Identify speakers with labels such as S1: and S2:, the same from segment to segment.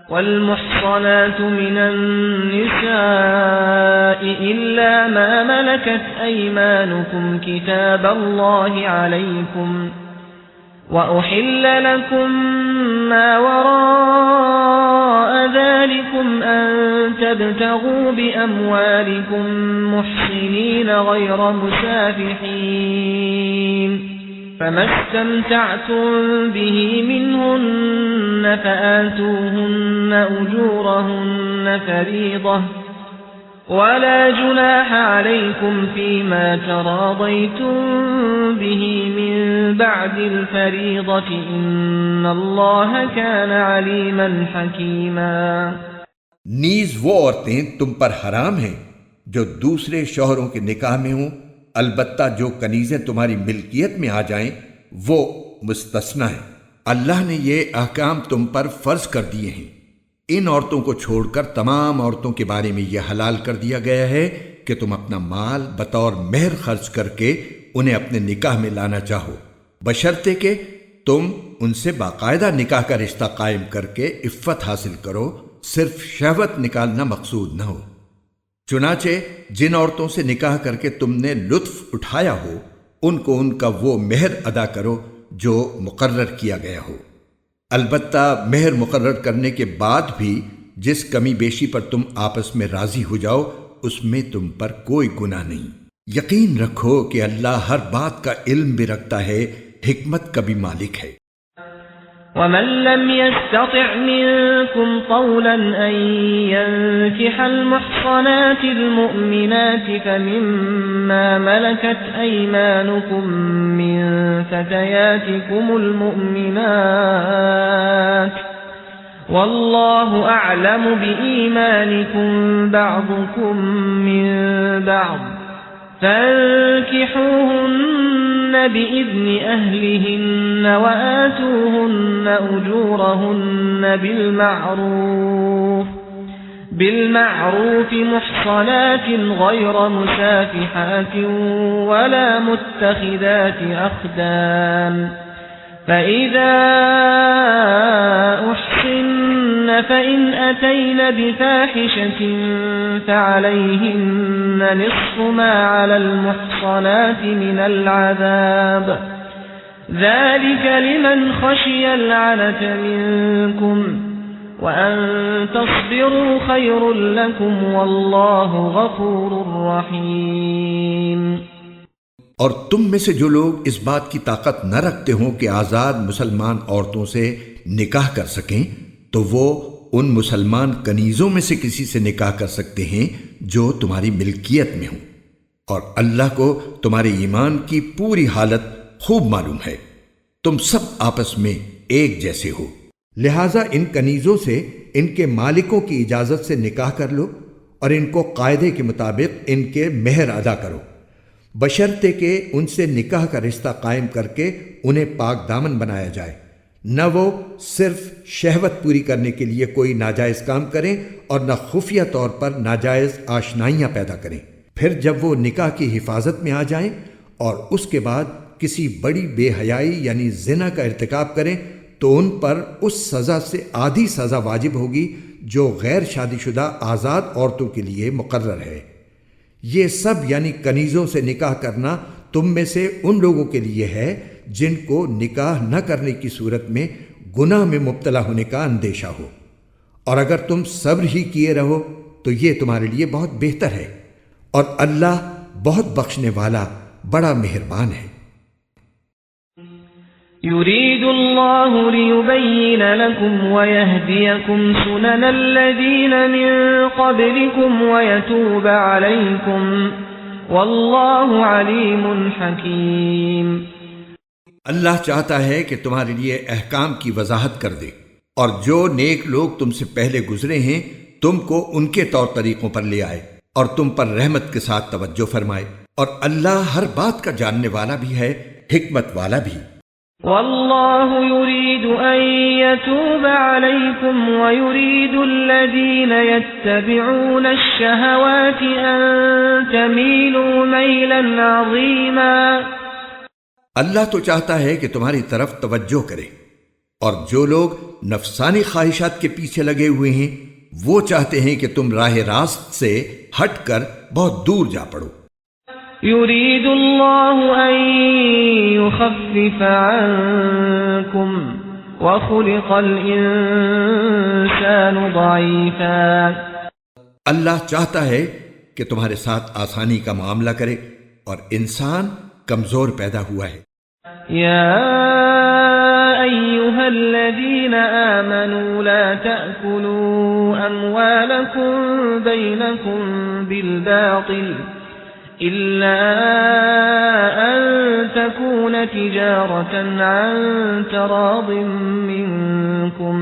S1: والمحصنات من النساء إلا ما ملكت أيمانكم كتاب الله عليكم وأحل لكم ما وراء ذلكم أن تبتغوا بأموالكم محصنين غير مسافحين فما استمتعتم به منهن فآتوهن أجورهن فريضة ولا جناح عليكم فيما تراضيتم به من بعد الفريضة إن الله كان عليما حكيما۔
S2: نیز وہ عورتیں تم پر حرام ہیں جو دوسرے شوہروں کے نکاح میں ہوں، البتہ جو کنیزیں تمہاری ملکیت میں آ جائیں وہ مستثنی ہیں۔ اللہ نے یہ احکام تم پر فرض کر دیے ہیں۔ ان عورتوں کو چھوڑ کر تمام عورتوں کے بارے میں یہ حلال کر دیا گیا ہے کہ تم اپنا مال بطور مہر خرچ کر کے انہیں اپنے نکاح میں لانا چاہو، بشرطے کہ تم ان سے باقاعدہ نکاح کا رشتہ قائم کر کے عفت حاصل کرو، صرف شہوت نکالنا مقصود نہ ہو۔ چنانچہ جن عورتوں سے نکاح کر کے تم نے لطف اٹھایا ہو ان کو ان کا وہ مہر ادا کرو جو مقرر کیا گیا ہو۔ البتہ مہر مقرر کرنے کے بعد بھی جس کمی بیشی پر تم آپس میں راضی ہو جاؤ اس میں تم پر کوئی گناہ نہیں۔ یقین رکھو کہ اللہ ہر بات کا علم بھی رکھتا ہے، حکمت کا بھی مالک ہے۔
S1: ومن لم يستطع منكم طولا أن ينكح المحصنات المؤمنات فمما ملكت أيمانكم من فتياتكم المؤمنات والله أعلم بإيمانكم بعضكم من بعض فانكحوهن بإذن أهلهن وآتوهن أجورهن بالمعروف محصنات غير مسافحات ولا متخذات أخدان فإذا أحصن فإن أتين بفاحشة فعليهن نصف ما على المحصنات من العذاب ذلك لمن خشي العنة منكم وأن تصبروا خير لكم والله غفور رحيم۔
S2: اور تم میں سے جو لوگ اس بات کی طاقت نہ رکھتے ہوں کہ آزاد مسلمان عورتوں سے نکاح کر سکیں تو وہ ان مسلمان کنیزوں میں سے کسی سے نکاح کر سکتے ہیں جو تمہاری ملکیت میں ہوں، اور اللہ کو تمہارے ایمان کی پوری حالت خوب معلوم ہے، تم سب آپس میں ایک جیسے ہو، لہٰذا ان کنیزوں سے ان کے مالکوں کی اجازت سے نکاح کر لو اور ان کو قاعدے کے مطابق ان کے مہر ادا کرو، بشرطے کہ ان سے نکاح کا رشتہ قائم کر کے انہیں پاک دامن بنایا جائے، نہ وہ صرف شہوت پوری کرنے کے لیے کوئی ناجائز کام کریں اور نہ خفیہ طور پر ناجائز آشنائیاں پیدا کریں۔ پھر جب وہ نکاح کی حفاظت میں آ جائیں اور اس کے بعد کسی بڑی بے حیائی یعنی زنا کا ارتکاب کریں تو ان پر اس سزا سے آدھی سزا واجب ہوگی جو غیر شادی شدہ آزاد عورتوں کے لیے مقرر ہے۔ یہ سب یعنی کنیزوں سے نکاح کرنا تم میں سے ان لوگوں کے لیے ہے جن کو نکاح نہ کرنے کی صورت میں گناہ میں مبتلا ہونے کا اندیشہ ہو، اور اگر تم صبر ہی کیے رہو تو یہ تمہارے لیے بہت بہتر ہے، اور اللہ بہت بخشنے والا بڑا مہربان ہے۔
S1: يريد الله ليبين لكم ويهديكم سنن الذين من قبلكم ويتوب عليكم والله عليم حكيم۔
S2: اللہ چاہتا ہے کہ تمہارے لیے احکام کی وضاحت کر دے، اور جو نیک لوگ تم سے پہلے گزرے ہیں تم کو ان کے طور طریقوں پر لے آئے اور تم پر رحمت کے ساتھ توجہ فرمائے، اور اللہ ہر بات کا جاننے والا بھی ہے، حکمت والا بھی۔
S1: والله يريد أن يتوب عليكم ويريد الذين يتبعون الشهوات أن تميلوا ميلا عظيما۔
S2: اللہ تو چاہتا ہے کہ تمہاری طرف توجہ کرے، اور جو لوگ نفسانی خواہشات کے پیچھے لگے ہوئے ہیں وہ چاہتے ہیں کہ تم راہ راست سے ہٹ کر بہت دور جا پڑو۔
S1: يريد الله أن يخفف عنكم وخلق الإنسان ضعيفا۔
S2: اللہ چاہتا ہے کہ تمہارے ساتھ آسانی کا معاملہ کرے اور انسان کمزور پیدا ہوا ہے۔
S1: يا أيها الذين آمنوا لا تأكلوا أموالكم بينكم بالباطل إلا أن تكون تجارة عن تراض منكم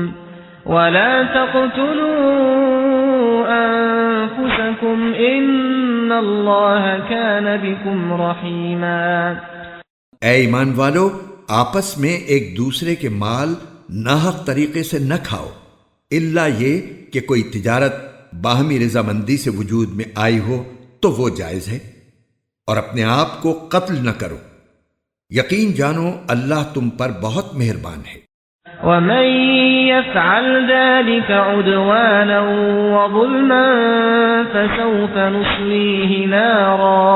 S1: ولا تقتلوا أنفسكم إن الله كان بكم رحيما۔
S2: اے ایمان والو، آپس میں ایک دوسرے کے مال ناحق طریقے سے نہ کھاؤ، الا یہ کہ کوئی تجارت باہمی رضامندی سے وجود میں آئی ہو تو وہ جائز ہے، اور اپنے آپ کو قتل نہ کرو، یقین جانو اللہ تم پر بہت مہربان ہے۔
S1: ومن يفعل ذلك عدوانا وظلما فسوف نصليه نارا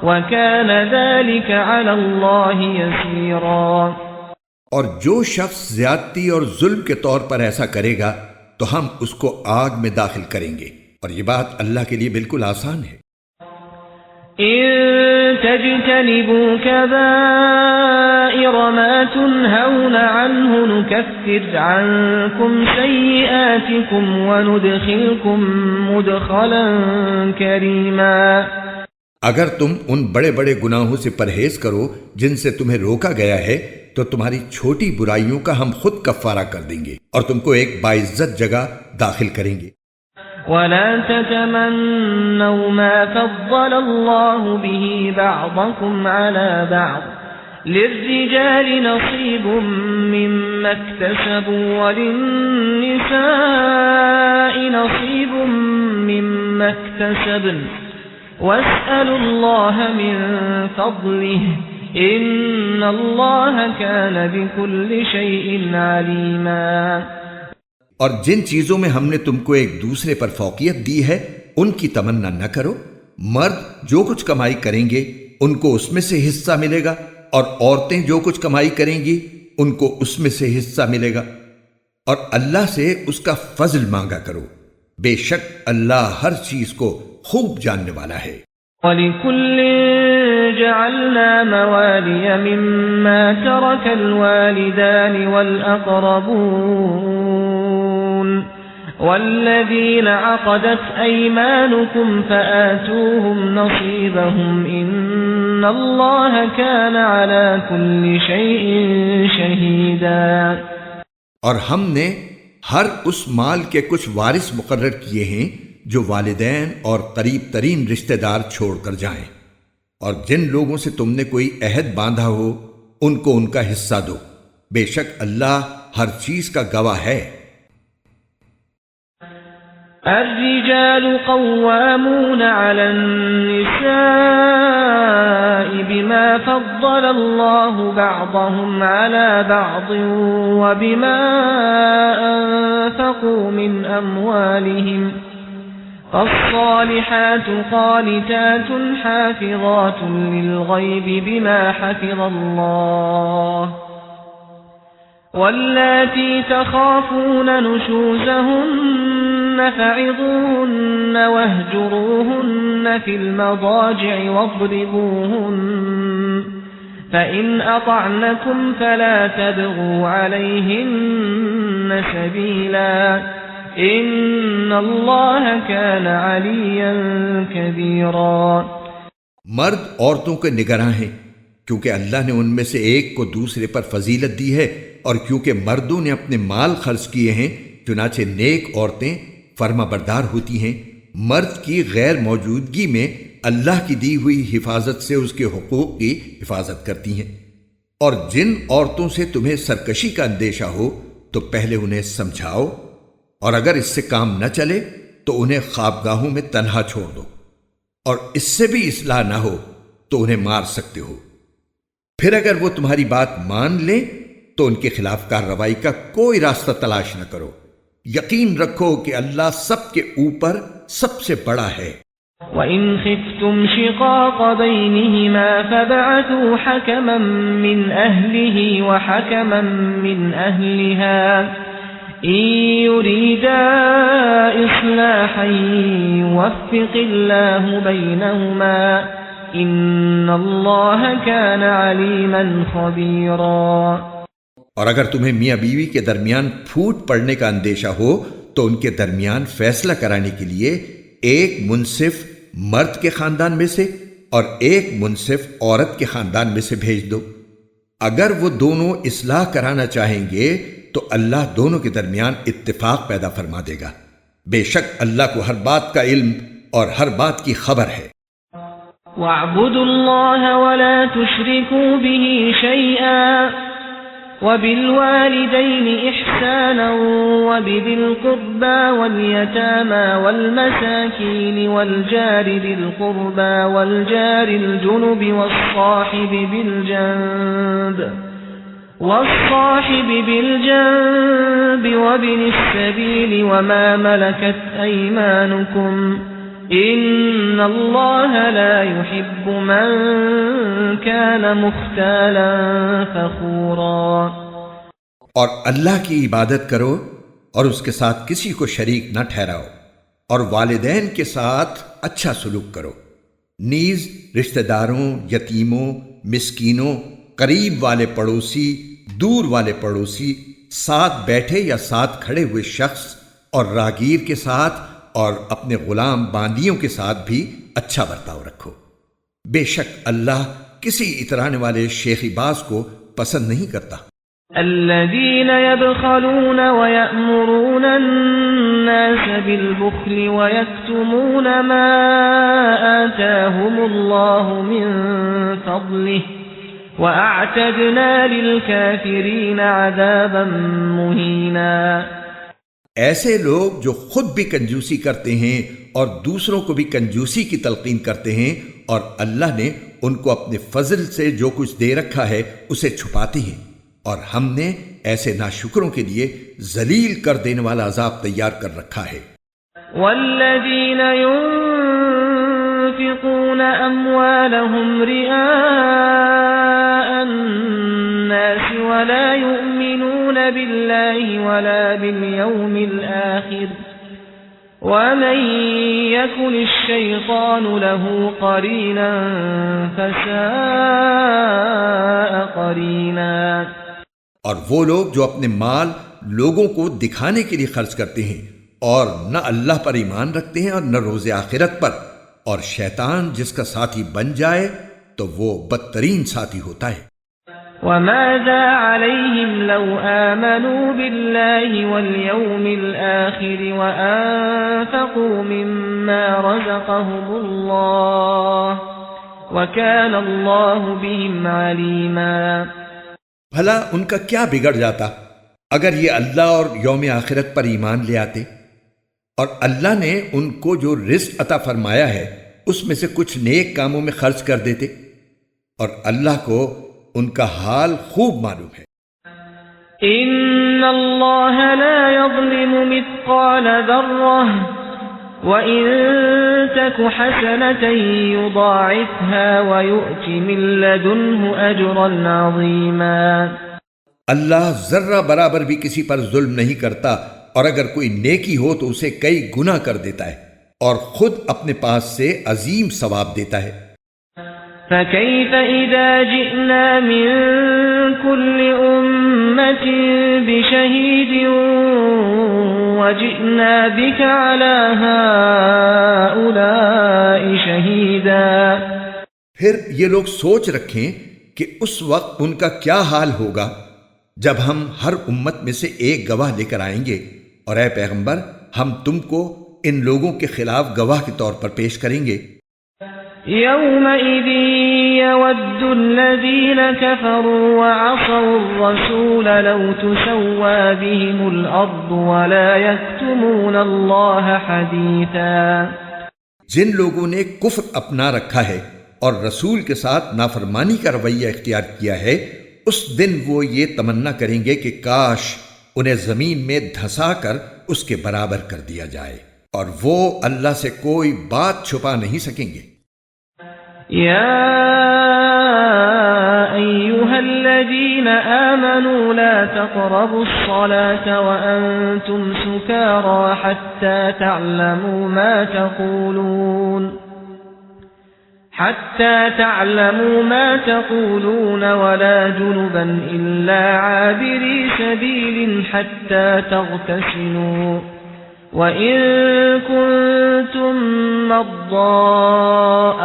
S1: وكان ذلك على الله يسيرا۔
S2: اور جو شخص زیادتی اور ظلم کے طور پر ایسا کرے گا تو ہم اس کو آگ میں داخل کریں گے، اور یہ بات اللہ کے لیے بالکل آسان ہے۔
S1: إن تجتنبوا كبائر ما تنهون عنه نكفر عنكم سيئاتكم وندخلكم مدخلا كريما۔
S2: اگر تم ان بڑے بڑے گناہوں سے پرہیز کرو جن سے تمہیں روکا گیا ہے تو تمہاری چھوٹی برائیوں کا ہم خود کفارہ کر دیں گے اور تم کو ایک باعزت جگہ داخل کریں گے۔
S1: ولا تتمنوا ما فضل الله به بعضكم على بعض للرجال نصيب مما اكتسبوا وللنساء نصيب مما اكتسبن واسألوا الله من فضله إن الله كان بكل شيء عليما۔
S2: اور جن چیزوں میں ہم نے تم کو ایک دوسرے پر فوقیت دی ہے ان کی تمنا نہ کرو، مرد جو کچھ کمائی کریں گے ان کو اس میں سے حصہ ملے گا، اور عورتیں جو کچھ کمائی کریں گی ان کو اس میں سے حصہ ملے گا، اور اللہ سے اس کا فضل مانگا کرو، بے شک اللہ ہر چیز کو خوب جاننے والا ہے۔
S1: وَلِكُلٍّ جَعَلْنَا مَوَالِيَ مِمَّا تَرَكَ الْوَالِدَانِ وَالْأَقْرَبُونَ وَالَّذِينَ عَقَدَتْ أَيْمَانُكُمْ فَآتُوهُمْ نَصِيبَهُمْ إِنَّ اللَّهَ كَانَ عَلَى كُلِّ شَيْءٍ شَهِيدًا۔
S2: اور ہم نے ہر اس مال کے کچھ وارث مقرر کیے ہیں جو والدین اور قریب ترین رشتہ دار چھوڑ کر جائیں، اور جن لوگوں سے تم نے کوئی عہد باندھا ہو ان کو ان کا حصہ دو، بے شک اللہ ہر چیز کا گواہ ہے۔
S1: الرجال قوامون على النساء بما فضل الله بعضهم على بعض وبما أنفقوا من أموالهم فالصالحات قانتات حافظات للغيب بما حفظ الله واللاتي تخافون نشوزهن فعظوهن واهجروهن في المضاجع واضربوهن فإن أطعنكم فلا تبغوا عليهن سبيلا ان اللہ کان علیا کبیرا۔
S2: مرد عورتوں کے نگراں ہیں کیونکہ اللہ نے ان میں سے ایک کو دوسرے پر فضیلت دی ہے، اور کیونکہ مردوں نے اپنے مال خرچ کیے ہیں، چنانچہ نیک عورتیں فرما بردار ہوتی ہیں، مرد کی غیر موجودگی میں اللہ کی دی ہوئی حفاظت سے اس کے حقوق کی حفاظت کرتی ہیں۔ اور جن عورتوں سے تمہیں سرکشی کا اندیشہ ہو تو پہلے انہیں سمجھاؤ، اور اگر اس سے کام نہ چلے تو انہیں خوابگاہوں میں تنہا چھوڑ دو، اور اس سے بھی اصلاح نہ ہو تو انہیں مار سکتے ہو۔ پھر اگر وہ تمہاری بات مان لیں تو تو ان کے خلاف کارروائی کا کوئی راستہ تلاش نہ کرو۔ یقین رکھو کہ اللہ سب کے اوپر سب سے بڑا ہے۔
S1: وَإِنْ خِفْتُمْ شِقَاقَ بَيْنِهِمَا فَابْعَثُوا حَكَمًا مِّنْ أَهْلِهِ وَحَكَمًا مِّنْ أَهْلِهَا إِن يُرِيدَا إِصْلَاحًا يُوَفِّقِ اللَّهُ بَيْنَهُمَا إِنَّ اللَّهَ كَانَ عَلِيمًا خَبِيرًا۔
S2: اور اگر تمہیں میاں بیوی کے درمیان پھوٹ پڑنے کا اندیشہ ہو تو ان کے درمیان فیصلہ کرانے کے لیے ایک منصف مرد کے خاندان میں سے اور ایک منصف عورت کے خاندان میں سے بھیج دو۔ اگر وہ دونوں اصلاح کرانا چاہیں گے تو اللہ دونوں کے درمیان اتفاق پیدا فرما دے گا۔ بے شک اللہ کو ہر بات کا علم اور ہر بات کی خبر ہے۔
S1: وَاعْبُدُوا اللَّهَ وَلَا تُشْرِكُوا بِهِ شَيْئًا وَبِالْوَالِدَيْنِ إِحْسَانًا وَبِذِي الْقُرْبَى وَالْيَتَامَى وَالْمَسَاكِينِ وَالْجَارِ ذِي الْقُرْبَى وَالْجَارِ الْجُنُبِ وَالصَّاحِبِ بِالْجَنبِ وَابْنِ السَّبِيلِ وَمَا مَلَكَتْ أَيْمَانُكُمْ إِنَّ اللَّهَ لَا يُحِبُّ مَن كَانَ مُخْتَالًا فَخُورًا۔
S2: اور اللہ کی عبادت کرو اور اس کے ساتھ کسی کو شریک نہ ٹھہراؤ، اور والدین کے ساتھ اچھا سلوک کرو، نیز رشتہ داروں، یتیموں، مسکینوں، قریب والے پڑوسی، دور والے پڑوسی، ساتھ بیٹھے یا ساتھ کھڑے ہوئے شخص اور راہگیر کے ساتھ اور اپنے غلام باندیوں کے ساتھ بھی اچھا برتاؤ رکھو۔ بے شک اللہ کسی اترانے والے شیخی باز کو پسند نہیں کرتا۔
S1: الذين يبخلون ويأمرون الناس بالبخل ويكتمون ما آتاهم الله من فضله وأعتدنا للكافرين عذابا مهينا۔
S2: ایسے لوگ جو خود بھی کنجوسی کرتے ہیں اور دوسروں کو بھی کنجوسی کی تلقین کرتے ہیں، اور اللہ نے ان کو اپنے فضل سے جو کچھ دے رکھا ہے اسے چھپاتے ہیں، اور ہم نے ایسے ناشکروں کے لیے ذلیل کر دینے والا عذاب تیار کر رکھا ہے۔
S1: والذین ينفقون اموالهم رئاء الناس ولا يؤمنون بالله ولا باليوم الآخر ومن يكن الشيطان له قرينا فساء قرينا۔
S2: اور وہ لوگ جو اپنے مال لوگوں کو دکھانے کے لیے خرچ کرتے ہیں اور نہ اللہ پر ایمان رکھتے ہیں اور نہ روز آخرت پر، اور شیطان جس کا ساتھی بن جائے تو وہ بدترین ساتھی ہوتا ہے۔
S1: وَمَاذَا عَلَيْهِمْ لَوْ آمَنُوا بِاللَّهِ وَالْيَوْمِ الْآخِرِ وَأَنفَقُوا مِمَّا رَزَقَهُمُ اللَّهُ وَكَانَ اللَّهُ بِهِمْ عَلِيمًا۔
S2: بھلا ان کا کیا بگڑ جاتا اگر یہ اللہ اور یوم آخرت پر ایمان لے آتے، اور اللہ نے ان کو جو رزق عطا فرمایا ہے اس میں سے کچھ نیک کاموں میں خرچ کر دیتے، اور اللہ کو ان کا حال خوب معلوم ہے۔
S1: ان اللہ لا یظلم مثقال ذرہ وَإِن تَكُ حَسَنَةً يُضَاعِفْهَا وَيُؤْتِ مِن لَّدُنْهُ أَجْرًا عَظِيمًا۔
S2: اللہ ذرہ برابر بھی کسی پر ظلم نہیں کرتا، اور اگر کوئی نیکی ہو تو اسے کئی گنا کر دیتا ہے، اور خود اپنے پاس سے عظیم ثواب دیتا ہے۔
S1: فَكَيْفَ إِذَا جِئْنَا مِن كُلِّ أُمَّةٍ بِشَهِيدٍ وَجِئْنَا بِكَ عَلَى هَؤُلَاءِ شَهِيدًا۔
S2: پھر یہ لوگ سوچ رکھیں کہ اس وقت ان کا کیا حال ہوگا جب ہم ہر امت میں سے ایک گواہ لے کر آئیں گے، اور اے پیغمبر ہم تم کو ان لوگوں کے خلاف گواہ کے طور پر پیش کریں گے۔
S1: يَوْمَئِذٍ يَوَدُّ الَّذِينَ كَفَرُوا وَعَصَوُا الرَّسُولَ لَوْ تُسَوَّىٰ بِهِمُ الْأَرْضُ وَلَا يَكْتُمُونَ اللَّهَ حَدِيثًا۔
S2: جن لوگوں نے کفر اپنا رکھا ہے اور رسول کے ساتھ نافرمانی کا رویہ اختیار کیا ہے، اس دن وہ یہ تمنا کریں گے کہ کاش انہیں زمین میں دھسا کر اس کے برابر کر دیا جائے، اور وہ اللہ سے کوئی بات چھپا نہیں سکیں گے۔
S1: یا ایھا الذین آمنوا لا تقربوا الصلاة وانتم سکارى حتى تعلموا ما تقولون ولا جنبا إلا عابري سبيل حتى تغتسلوا وإن كنتم مرضى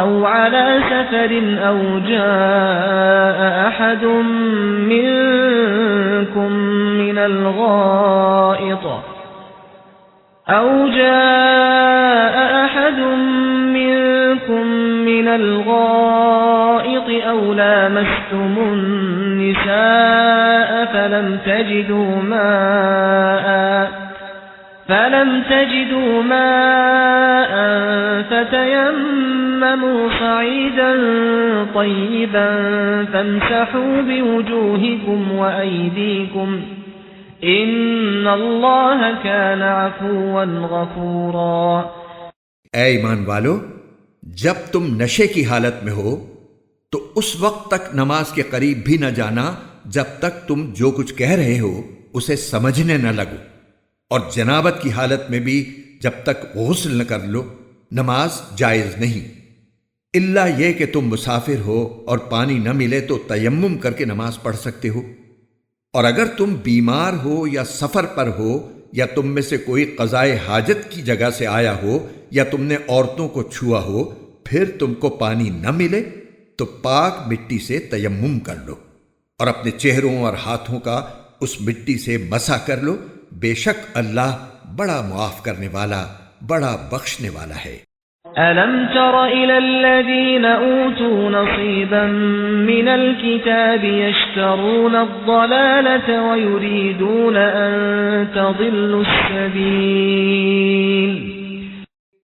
S1: أو على سفر أو جاء أحد منكم من الغائط أو لامستم النساء فلم تجدوا ماء فتيمموا صعيدا طيبا فامسحوا بوجوهكم وأيديكم إن الله كان عفوا غفورا۔
S2: اے ایمان والو، جب تم نشے کی حالت میں ہو تو اس وقت تک نماز کے قریب بھی نہ جانا جب تک تم جو کچھ کہہ رہے ہو اسے سمجھنے نہ لگو، اور جنابت کی حالت میں بھی جب تک غسل نہ کر لو نماز جائز نہیں، الا یہ کہ تم مسافر ہو اور پانی نہ ملے تو تیمم کر کے نماز پڑھ سکتے ہو، اور اگر تم بیمار ہو یا سفر پر ہو یا تم میں سے کوئی قضائے حاجت کی جگہ سے آیا ہو یا تم نے عورتوں کو چھوا ہو پھر تم کو پانی نہ ملے تو پاک مٹی سے تیمم کر لو اور اپنے چہروں اور ہاتھوں کا اس مٹی سے مسح کر لو، بے شک اللہ بڑا معاف کرنے والا بڑا بخشنے والا ہے۔
S1: أَلَمْ تَرَ إِلَى الَّذِينَ أُوتُوا نَصِيبًا مِنَ الْكِتَابِ يَشْتَرُونَ الضَّلَالَةَ وَيُرِيدُونَ أَن تَضِلُّوا السَّبِيلَ۔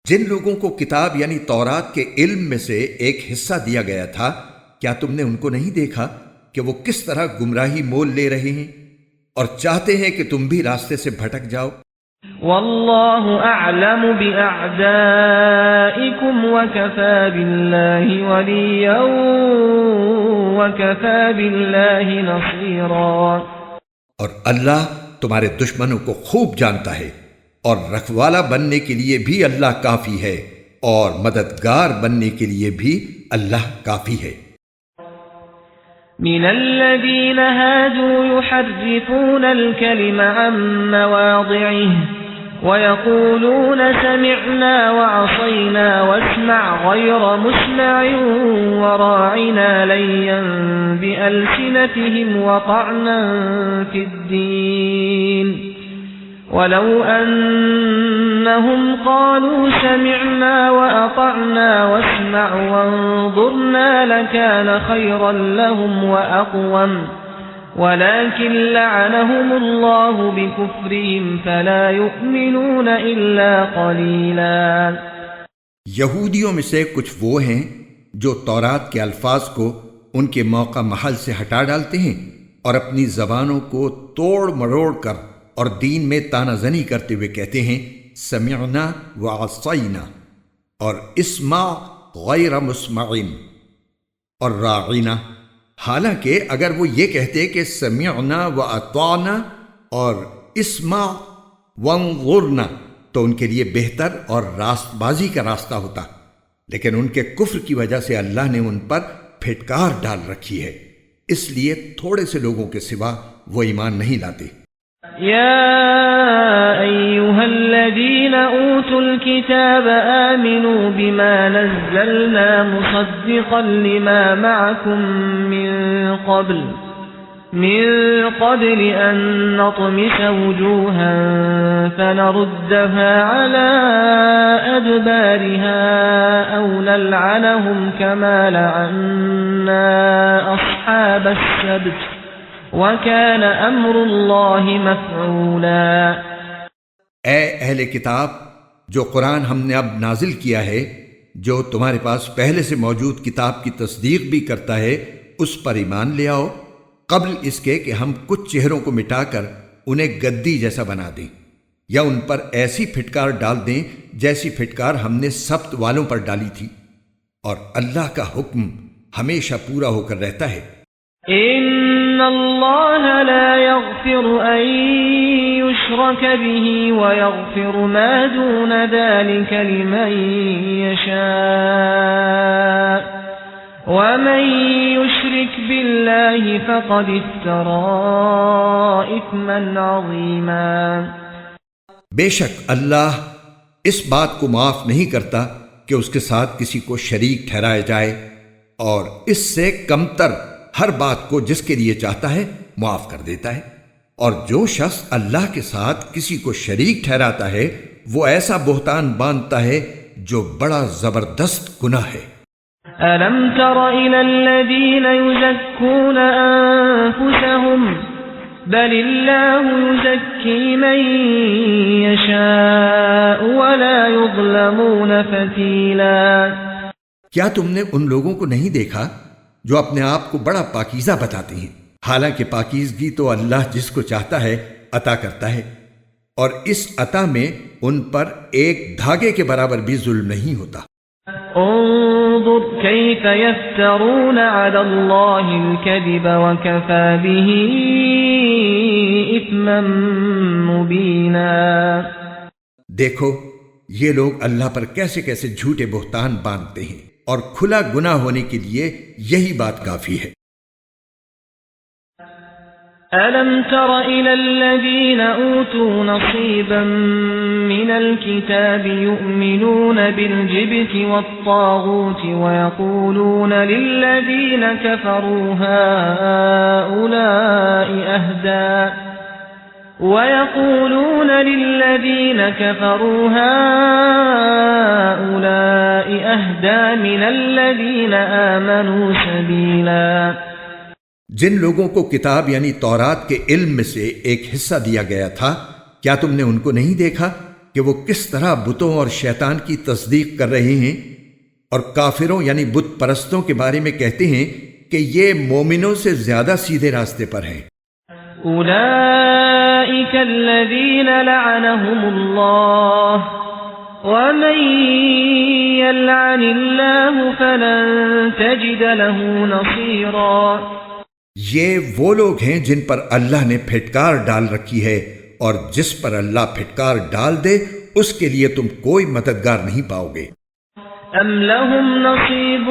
S2: جن لوگوں کو کتاب یعنی تورات کے علم میں سے ایک حصہ دیا گیا تھا، کیا تم نے ان کو نہیں دیکھا کہ وہ کس طرح گمراہی مول لے رہے ہیں اور چاہتے ہیں کہ تم بھی راستے سے بھٹک جاؤ؟
S1: واللہ اعلم باعدائکم وکفى باللہ ولیا وکفى باللہ نصیرا،
S2: اور اللہ تمہارے دشمنوں کو خوب جانتا ہے، اور رکھوالا بننے کے لیے بھی اللہ کافی ہے، اور مددگار بننے کے لیے بھی اللہ کافی ہے۔
S1: من الذين هادوا يحرفون الكلم عن مواضعه ويقولون سمعنا وعصينا واسمع غير مسمع وراعنا ليا بألسنتهم وطعنا في الدين ولو أنهم قالوا سمعنا وأطعنا واسمع وانظرنا لكان خيرا لهم وأقوم ولكن لعنهم الله بكفرهم فلا يؤمنون إلا قليلا۔
S2: یہودیوں میں سے کچھ وہ ہیں جو تورات کے الفاظ کو ان کے موقع محل سے ہٹا ڈالتے ہیں اور اپنی زبانوں کو توڑ مروڑ کر اور دین میں تانا زنی کرتے ہوئے کہتے ہیں سمعنا وعصینا اور اسمع غیر مسمع اور راعینا، حالانکہ اگر وہ یہ کہتے کہ سمعنا واطعنا اور اسمع وانظرنا تو ان کے لیے بہتر اور راست بازی کا راستہ ہوتا، لیکن ان کے کفر کی وجہ سے اللہ نے ان پر پھٹکار ڈال رکھی ہے، اس لیے تھوڑے سے لوگوں کے سوا وہ ایمان نہیں لاتے۔
S1: يا أيها الذين أوتوا الكتاب آمنوا بما نزلنا مصدقا لما معكم من قبل أن نطمس وجوها فنردها على أدبارها أو نلعنهم كما لعنا أصحاب السبت وَكَانَ أَمْرُ اللَّهِ مَفْعُولًا۔
S2: اے اہل کتاب، جو قرآن ہم نے اب نازل کیا ہے، جو تمہارے پاس پہلے سے موجود کتاب کی تصدیق بھی کرتا ہے، اس پر ایمان لے آؤ، قبل اس کے کہ ہم کچھ چہروں کو مٹا کر انہیں گدی جیسا بنا دیں یا ان پر ایسی پھٹکار ڈال دیں جیسی پھٹکار ہم نے سبت والوں پر ڈالی تھی، اور اللہ کا حکم ہمیشہ پورا ہو کر رہتا ہے۔
S1: ان اللہ لا یغفر ان یشرک به ویغفر ما دون ذلك لمن یشاء ومن یشرک باللہ فقد افترى اثما عظیما۔
S2: بے شک اللہ اس بات کو معاف نہیں کرتا کہ اس کے ساتھ کسی کو شریک ٹھہرایا جائے، اور اس سے کمتر ہر بات کو جس کے لیے چاہتا ہے معاف کر دیتا ہے، اور جو شخص اللہ کے ساتھ کسی کو شریک ٹھہراتا ہے وہ ایسا بہتان باندھتا ہے جو بڑا زبردست گناہ ہے۔
S1: أَلَمْ تَرَ إِلَى الَّذِينَ يُزَكُّونَ أَنفُسَهُمْ بَلِ اللَّهُ يُزَكِّي مَن يَشَاءُ وَلَا يُظْلَمُونَ فَتِيلًا۔
S2: کیا تم نے ان لوگوں کو نہیں دیکھا جو اپنے آپ کو بڑا پاکیزہ بتاتے ہیں، حالانکہ پاکیزگی تو اللہ جس کو چاہتا ہے عطا کرتا ہے، اور اس عطا میں ان پر ایک دھاگے کے برابر بھی ظلم نہیں ہوتا۔
S1: انظر كيف يفترون على الله الكذب وكفى به إثما مبينا۔
S2: دیکھو یہ لوگ اللہ پر کیسے کیسے جھوٹے بہتان باندھتے ہیں، اور کھلا گناہ ہونے کے لیے یہی بات کافی ہے۔
S1: أَلَمْ تَرَ إِلَى الَّذِينَ أُوتُوا نَصِيبًا مِنَ الْكِتَابِ يُؤْمِنُونَ بِالْجِبْتِ وَالطَّاغُوتِ وَيَقُولُونَ لِلَّذِينَ كَفَرُوا هَؤُلَاءِ أَهْدَى مِنَ الَّذِينَ آمَنُوا سَبِيلًا۔
S2: جن لوگوں کو کتاب یعنی تورات کے علم میں سے ایک حصہ دیا گیا تھا، کیا تم نے ان کو نہیں دیکھا کہ وہ کس طرح بتوں اور شیطان کی تصدیق کر رہے ہیں، اور کافروں یعنی بت پرستوں کے بارے میں کہتے ہیں کہ یہ مومنوں سے زیادہ سیدھے راستے پر ہیں۔
S1: اولئک الذین لعنهم اللہ ومن یلعن اللہ فلن تجد له نصیرا۔
S2: یہ وہ لوگ ہیں جن پر اللہ نے پھٹکار ڈال رکھی ہے، اور جس پر اللہ پھٹکار ڈال دے اس کے لیے تم کوئی مددگار نہیں پاؤ گے۔
S1: ام لهم نصیب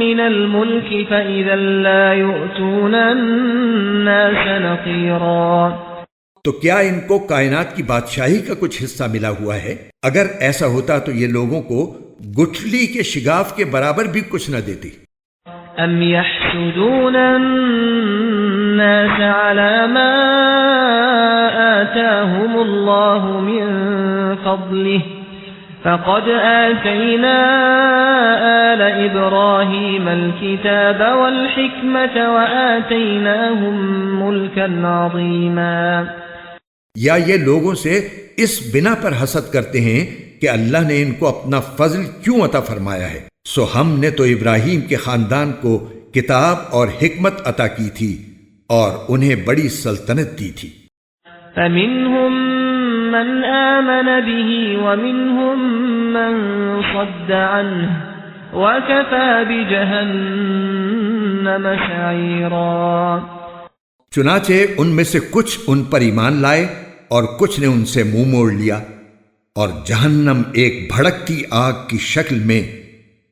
S1: من الملک فإذا لا يؤتون الناس نقیرا۔
S2: تو کیا ان کو کائنات کی بادشاہی کا کچھ حصہ ملا ہوا ہے؟ اگر ایسا ہوتا تو یہ لوگوں کو گٹھلی کے شگاف کے برابر بھی کچھ نہ دیتی۔
S1: ام يحسدون الناس على ما آتاهم الله من فضله فقد آتينا آل إبراهيم الكتاب والحكمة وآتيناهم ملكا عظيما۔
S2: یا یہ لوگوں سے اس بنا پر حسد کرتے ہیں کہ اللہ نے ان کو اپنا فضل کیوں عطا فرمایا ہے، سو ہم نے تو ابراہیم کے خاندان کو کتاب اور حکمت عطا کی تھی اور انہیں بڑی سلطنت دی تھی۔
S1: فمنهم من آمن به ومنهم من صد عنه وكفى بجهنم سعيرا۔
S2: چنانچہ ان میں سے کچھ ان پر ایمان لائے اور کچھ نے ان سے منہ موڑ لیا، اور جہنم ایک بھڑکتی آگ کی شکل میں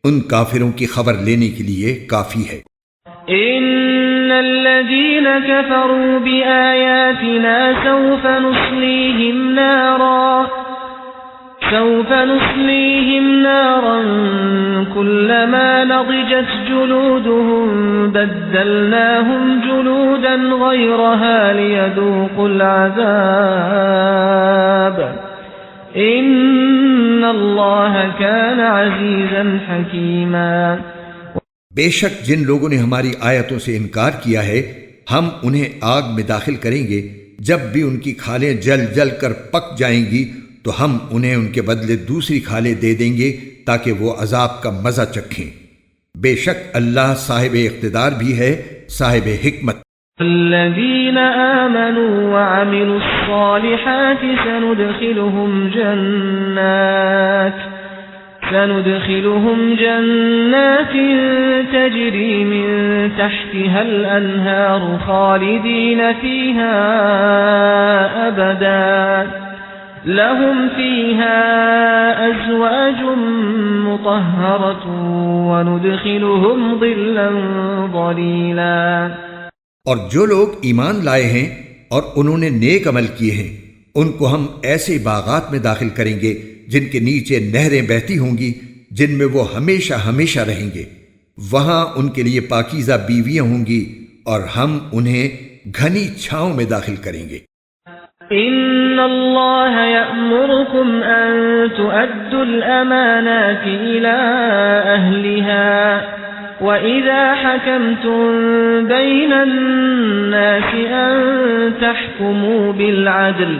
S2: ان کافروں کی خبر لینے کے لیے کافی ہے۔
S1: ان الذين كفروا بآياتنا سوف نصليهم نارا كلما نضجت جلودهم بدلناهم جلودا غيرها ليذوقوا العذاب ان اللہ کان عزیزا حکیما۔
S2: بے شک جن لوگوں نے ہماری آیتوں سے انکار کیا ہے ہم انہیں آگ میں داخل کریں گے، جب بھی ان کی کھالیں جل جل کر پک جائیں گی تو ہم انہیں ان کے بدلے دوسری کھالیں دے دیں گے تاکہ وہ عذاب کا مزہ چکھیں۔ بے شک اللہ صاحب اقتدار بھی ہے، صاحب حکمت۔
S1: الذين آمنوا وعملوا الصالحات سندخلهم جنات تجري من تحتها الأنهار خالدين فيها أبدا لهم فيها أزواج مطهرة وندخلهم ظلا ظليلا۔
S2: اور جو لوگ ایمان لائے ہیں اور انہوں نے نیک عمل کیے ہیں ان کو ہم ایسے باغات میں داخل کریں گے جن کے نیچے نہریں بہتی ہوں گی، جن میں وہ ہمیشہ ہمیشہ رہیں گے، وہاں ان کے لیے پاکیزہ بیویاں ہوں گی اور ہم انہیں گھنی چھاؤں میں داخل کریں گے۔
S1: ان اللہ یأمرکم ان تؤدوا الامانات الى اہلها وَإِذَا حَكَمْتُمْ بَيْنَ النَّاسِ أَن تَحْكُمُوا بِالْعَدْلِ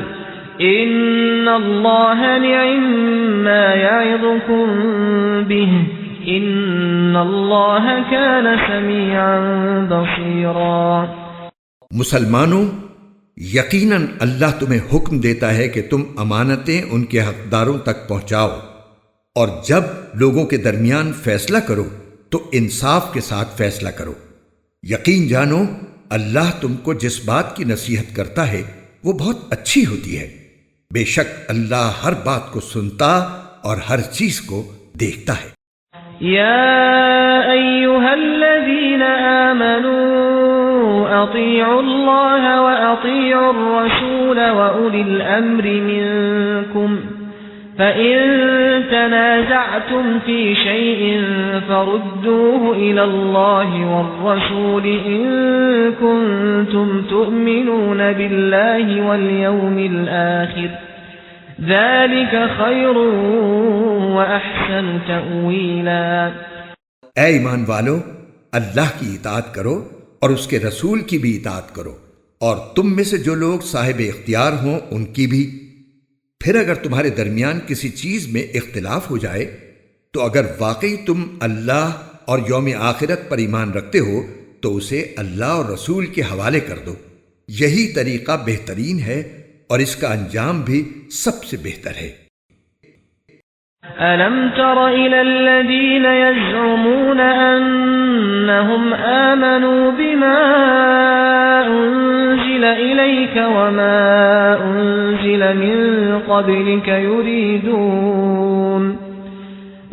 S1: إِنَّ اللَّهَ نِعِمَّا يَعِظُكُمْ بِهِ إِنَّ اللَّهَ كَانَ سَمِيعًا بَصِيرًا۔
S2: مسلمانوں، یقیناً اللہ تمہیں حکم دیتا ہے کہ تم امانتیں ان کے حقداروں تک پہنچاؤ، اور جب لوگوں کے درمیان فیصلہ کرو تو انصاف کے ساتھ فیصلہ کرو۔ یقین جانو اللہ تم کو جس بات کی نصیحت کرتا ہے وہ بہت اچھی ہوتی ہے، بے شک اللہ ہر بات کو سنتا اور ہر چیز کو دیکھتا ہے۔
S1: یا ایھا الذین آمنوا اطیعوا اللہ واطیعوا الرسول واولی الامر منکم فَإِن تَنَازَعْتُمْ فِي شَيْءٍ فَرُدُّوهُ إِلَى اللَّهِ وَالرَّسُولِ إِن كُنتُمْ تُؤْمِنُونَ بِاللَّهِ وَالْيَوْمِ الْآخِرِ ذَلِكَ خَيْرٌ وَأَحْسَنُ تَأْوِيلًا۔
S2: اے ایمان والو، اللہ کی اطاعت کرو اور اس کے رسول کی بھی اطاعت کرو، اور تم میں سے جو لوگ صاحب اختیار ہوں ان کی بھی۔ پھر اگر تمہارے درمیان کسی چیز میں اختلاف ہو جائے تو اگر واقعی تم اللہ اور یوم آخرت پر ایمان رکھتے ہو تو اسے اللہ اور رسول کے حوالے کر دو، یہی طریقہ بہترین ہے اور اس کا انجام بھی سب سے بہتر ہے۔
S1: أَلَمْ تَرَ إِلَى الَّذِينَ يَزْعُمُونَ أَنَّهُمْ آمَنُوا بِمَا أُنزِلَ إِلَيْكَ وَمَا أُنزِلَ مِن قَبْلِكَ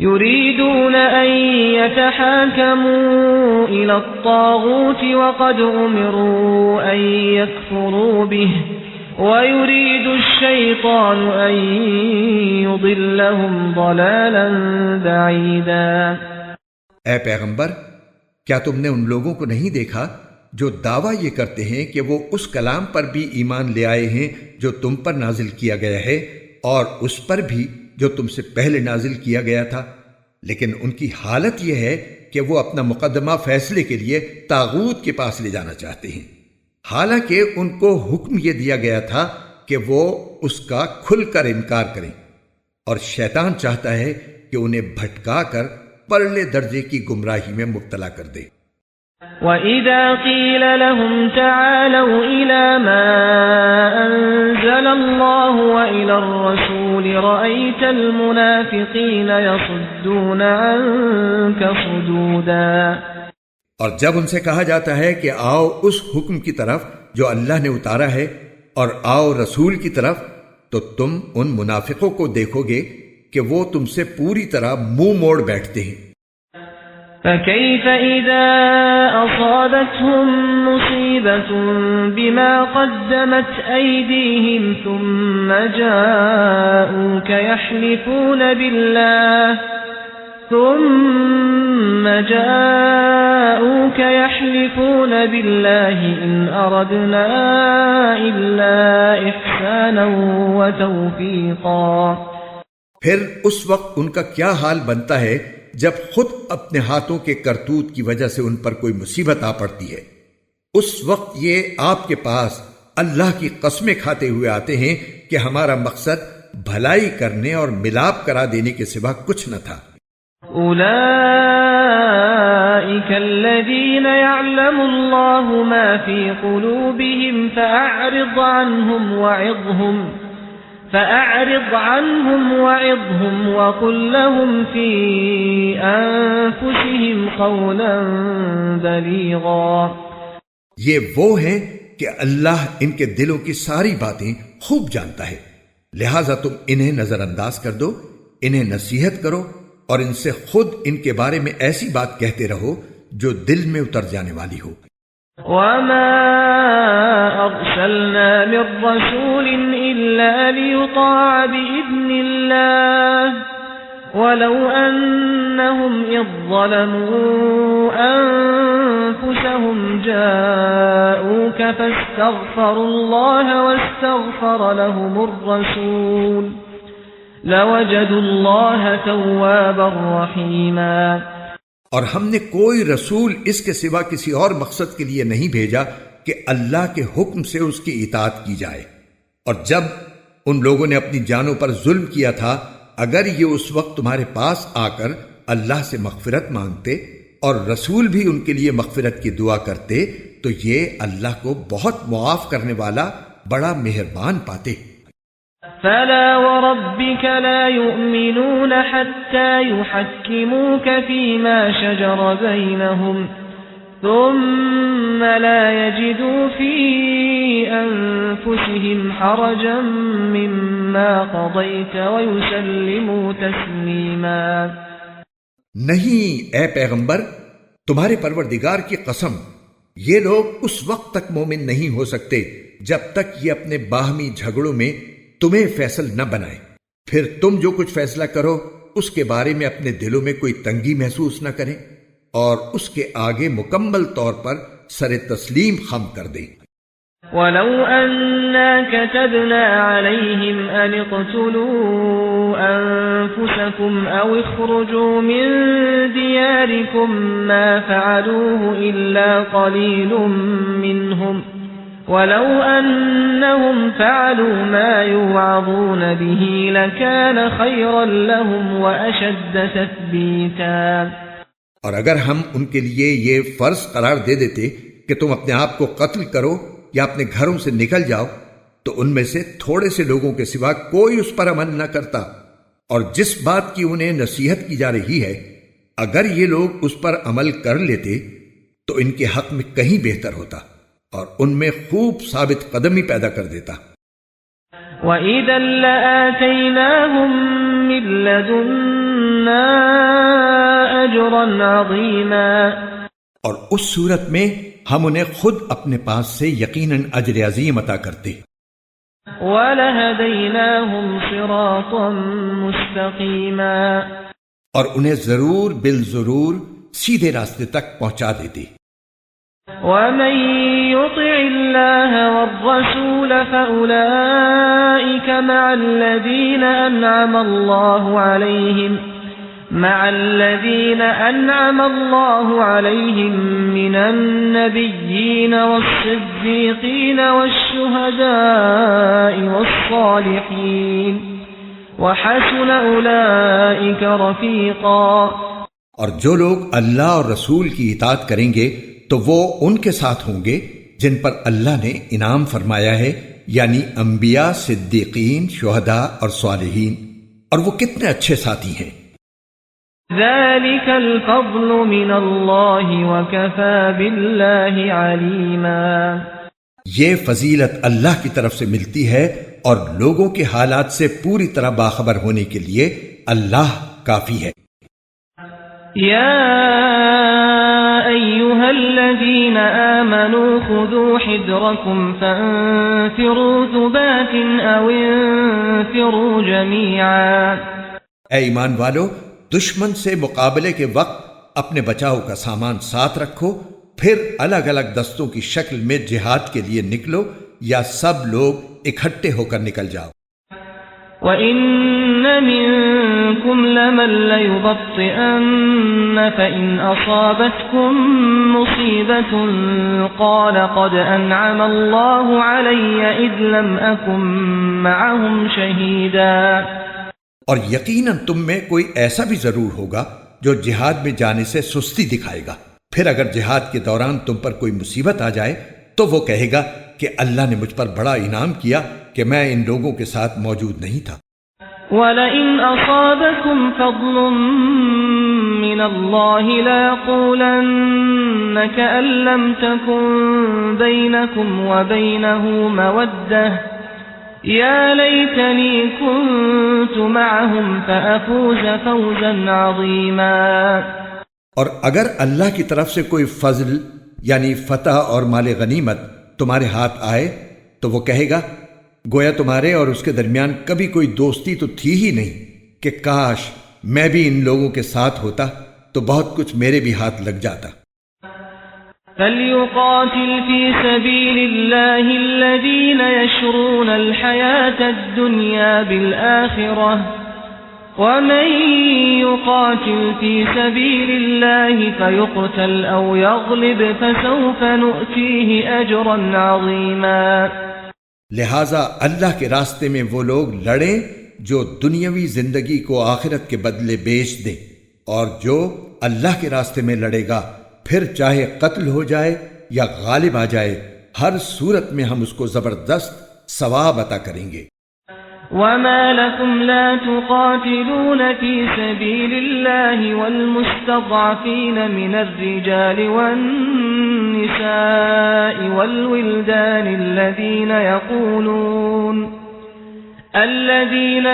S1: يُرِيدُونَ أَن يَتَحَاكَمُوا إِلَى الطَّاغُوتِ وَقَدْ أُمِرُوا أَن يَكْفُرُوا بِهِ وَيُرِيدُ الشَّيْطَانُ أَن يُضِلَّهُمْ ضَلَالًا بَعِيدًا۔
S2: اے پیغمبر، کیا تم نے ان لوگوں کو نہیں دیکھا جو دعویٰ یہ کرتے ہیں کہ وہ اس کلام پر بھی ایمان لے آئے ہیں جو تم پر نازل کیا گیا ہے اور اس پر بھی جو تم سے پہلے نازل کیا گیا تھا، لیکن ان کی حالت یہ ہے کہ وہ اپنا مقدمہ فیصلے کے لیے طاغوت کے پاس لے جانا چاہتے ہیں، حالانکہ ان کو حکم یہ دیا گیا تھا کہ وہ اس کا کھل کر انکار کریں، اور شیطان چاہتا ہے کہ انہیں بھٹکا کر پرلے درجے کی گمراہی میں مبتلا کر دے۔
S1: وَإِذَا قِيلَ لَهُمْ تَعَالَوْا إِلَى مَا أَنزَلَ اللَّهُ وَإِلَى الرَّسُولِ رَأَيْتَ الْمُنَافِقِينَ يَصُدُّونَ عَنكَ صُدُودًا۔
S2: اور جب ان سے کہا جاتا ہے کہ آؤ اس حکم کی طرف جو اللہ نے اتارا ہے اور آؤ رسول کی طرف، تو تم ان منافقوں کو دیکھو گے کہ وہ تم سے پوری طرح منہ موڑ بیٹھتے ہیں۔
S1: فَكَيْفَ إِذَا أَصَابَتْهُم مُّصِيبَةٌ بِمَا قَدَّمَتْ أَيْدِيهِمْ ثُمَّ جَاءُوكَ يحلفون بالله إن أردنا إلا إحسانا وتوفيقا۔
S2: پھر اس وقت ان کا کیا حال بنتا ہے جب خود اپنے ہاتھوں کے کرتوت کی وجہ سے ان پر کوئی مصیبت آ پڑتی ہے، اس وقت یہ آپ کے پاس اللہ کی قسمیں کھاتے ہوئے آتے ہیں کہ ہمارا مقصد بھلائی کرنے اور ملاپ کرا دینے کے سوا کچھ نہ تھا۔
S1: أولئك الذين يعلم الله ما في قلوبهم فأعرض عنهم وعظهم وقل لهم في أنفسهم قولا بليغا.
S2: یہ وہ ہیں کہ اللہ ان کے دلوں کی ساری باتیں خوب جانتا ہے، لہذا تم انہیں نظر انداز کر دو، انہیں نصیحت کرو اور ان سے خود ان کے بارے میں ایسی بات کہتے رہو جو دل میں اتر جانے والی ہو.
S1: وما أرسلنا من رسول إلا ليطاع بإذن الله ولو أنهم إذ ظلموا أنفسهم جاءوك فاستغفروا الله واستغفر لهم الرسول لوجدوا الله توابا رحيما.
S2: اور ہم نے کوئی رسول اس کے سوا کسی اور مقصد کے لیے نہیں بھیجا کہ اللہ کے حکم سے اس کی اطاعت کی جائے، اور جب ان لوگوں نے اپنی جانوں پر ظلم کیا تھا اگر یہ اس وقت تمہارے پاس آ کر اللہ سے مغفرت مانگتے اور رسول بھی ان کے لیے مغفرت کی دعا کرتے تو یہ اللہ کو بہت معاف کرنے والا بڑا مہربان پاتے.
S1: فلا وربك لا يؤمنون حتى يحكموك فيما شجر بينهم ثم لا يجدوا في أنفسهم حرجا مما قضيت ويسلموا تسليما.
S2: نہیں اے پیغمبر، تمہارے پروردگار کی قسم، یہ لوگ اس وقت تک مومن نہیں ہو سکتے جب تک یہ اپنے باہمی جھگڑوں میں تمہیں فیصل نہ بنائے، پھر تم جو کچھ فیصلہ کرو اس کے بارے میں اپنے دلوں میں کوئی تنگی محسوس نہ کریں اور اس کے آگے مکمل طور پر سر تسلیم خم کر دیں.
S1: وَلَوْ أَنَّا كَتَبْنَا عَلَيْهِمْ أَنِ اقْتُلُوا أَنفُسَكُمْ أَوْ اخْرُجُوا مِنْ دِيَارِكُمْ مَا فَعَلُوهُ إِلَّا قَلِيلٌ مِّنْهُمْ وَلَوْ أَنَّهُمْ فَعَلُوا مَا يُوعَظُونَ بِهِ لَكَانَ خَيْرًا لَهُمْ وَأَشَدَّ تَثْبِيتًا.
S2: اور اگر ہم ان کے لیے یہ فرض قرار دے دیتے کہ تم اپنے آپ کو قتل کرو یا اپنے گھروں سے نکل جاؤ تو ان میں سے تھوڑے سے لوگوں کے سوا کوئی اس پر عمل نہ کرتا، اور جس بات کی انہیں نصیحت کی جا رہی ہے اگر یہ لوگ اس پر عمل کر لیتے تو ان کے حق میں کہیں بہتر ہوتا اور ان میں خوب ثابت قدمی پیدا کر دیتا.
S1: وَإِذًا لَآتَيْنَاهُمْ مِن لَّدُنَّا أَجْرًا عَظِيمًا.
S2: اور اس صورت میں ہم انہیں خود اپنے پاس سے یقیناً اجر عظیم عطا کرتے.
S1: وَلَهَدَيْنَاهُمْ صِرَاطًا مُسْتَقِيمًا.
S2: اور انہیں ضرور بالضرور سیدھے راستے تک پہنچا دیتے.
S1: وَمَن يُطِعِ اللَّهَ وَالرَّسُولَ فَأُولَئِكَ مَعَ الَّذِينَ أَنْعَمَ اللَّهُ عَلَيْهِمْ مِنَ النَّبِيِّينَ وَالصِّدِّيقِينَ وَالشُّهَدَاءِ وَالصَّالِحِينَ وَحَسُنَ أُولَئِكَ رَفِيقًا.
S2: اور جو لوگ اللہ اور رسول کی اطاعت کریں گے تو وہ ان کے ساتھ ہوں گے جن پر اللہ نے انعام فرمایا ہے، یعنی انبیاء، صدیقین، شہداء اور صالحین، اور وہ کتنے اچھے ساتھی ہیں.
S1: ذَلِكَ الْفَضْلُ مِنَ اللَّهِ وَكَفَى بِاللَّهِ عَلِيمًا.
S2: یہ فضیلت اللہ کی طرف سے ملتی ہے اور لوگوں کے حالات سے پوری طرح باخبر ہونے کے لیے اللہ کافی ہے.
S1: یا أيها الذين آمنوا خذوا حذركم فانفروا ثبات أو انفروا جميعا.
S2: اے ایمان والو، دشمن سے مقابلے کے وقت اپنے بچاؤ کا سامان ساتھ رکھو، پھر الگ الگ دستوں کی شکل میں جہاد کے لیے نکلو یا سب لوگ اکٹھے ہو کر نکل جاؤ.
S1: وَإِنَّ مِنكُمْ لَمَن لَّيُبَطِّئَنَّ فَإِنْ أَصَابَتْكُم مُّصِيبَةٌ قَالَ قَدْ أَنْعَمَ اللَّهُ عَلَيَّ إِذْ لَمْ أَكُن مَّعَهُمْ شَهِيدًا.
S2: اور یقیناً تم میں کوئی ایسا بھی ضرور ہوگا جو جہاد میں جانے سے سستی دکھائے گا، پھر اگر جہاد کے دوران تم پر کوئی مصیبت آ جائے تو وہ کہے گا کہ اللہ نے مجھ پر بڑا انعام کیا کہ میں ان لوگوں کے ساتھ موجود نہیں تھا۔
S1: وَلَئِنْ أَصَابَكُمْ فَضْلٌ مِّنَ اللَّهِ لَيَقُولَنَّ كَأَن لَّمْ تَكُن بَيْنَكُمْ وَبَيْنَهُ مَوَدَّةٌ يَا لَيْتَنِي كُنتُ مَعَهُمْ فَأَفُوزَ فَوْزًا عَظِيمًا۔
S2: اور اگر اللہ کی طرف سے کوئی فضل یعنی فتح اور مال غنیمت تمہارے ہاتھ آئے تو وہ کہے گا گویا تمہارے اور اس کے درمیان کبھی کوئی دوستی تو تھی ہی نہیں کہ کاش میں بھی ان لوگوں کے ساتھ ہوتا تو بہت کچھ میرے بھی ہاتھ لگ جاتا۔
S1: فَلْيُقَاتِلْ فِي سَبِيلِ اللَّهِ الَّذِينَ يَشْرُونَ الْحَيَاةَ الدُّنْيَا بِالْآخِرَةِ وَمَن يُقَاتِلْ فِي سَبِيلِ اللَّهِ فَيُقْتَلْ أَوْ يَغْلِبْ فَسَوْفَ نُؤْتِيهِ أَجْرًا عَظِيمًا۔
S2: لہٰذا اللہ کے راستے میں وہ لوگ لڑیں جو دنیاوی زندگی کو آخرت کے بدلے بیچ دیں، اور جو اللہ کے راستے میں لڑے گا پھر چاہے قتل ہو جائے یا غالب آ جائے، ہر صورت میں ہم اس کو زبردست ثواب عطا کریں گے۔
S1: وَمَا لَكُمْ لَا تُقَاتِلُونَ فِي سَبِيلِ اللَّهِ وَالْمُسْتَضْعَفِينَ مِنَ الرِّجَالِ وَالنِّسَاءِ وَالْوِلْدَانِ الَّذِينَ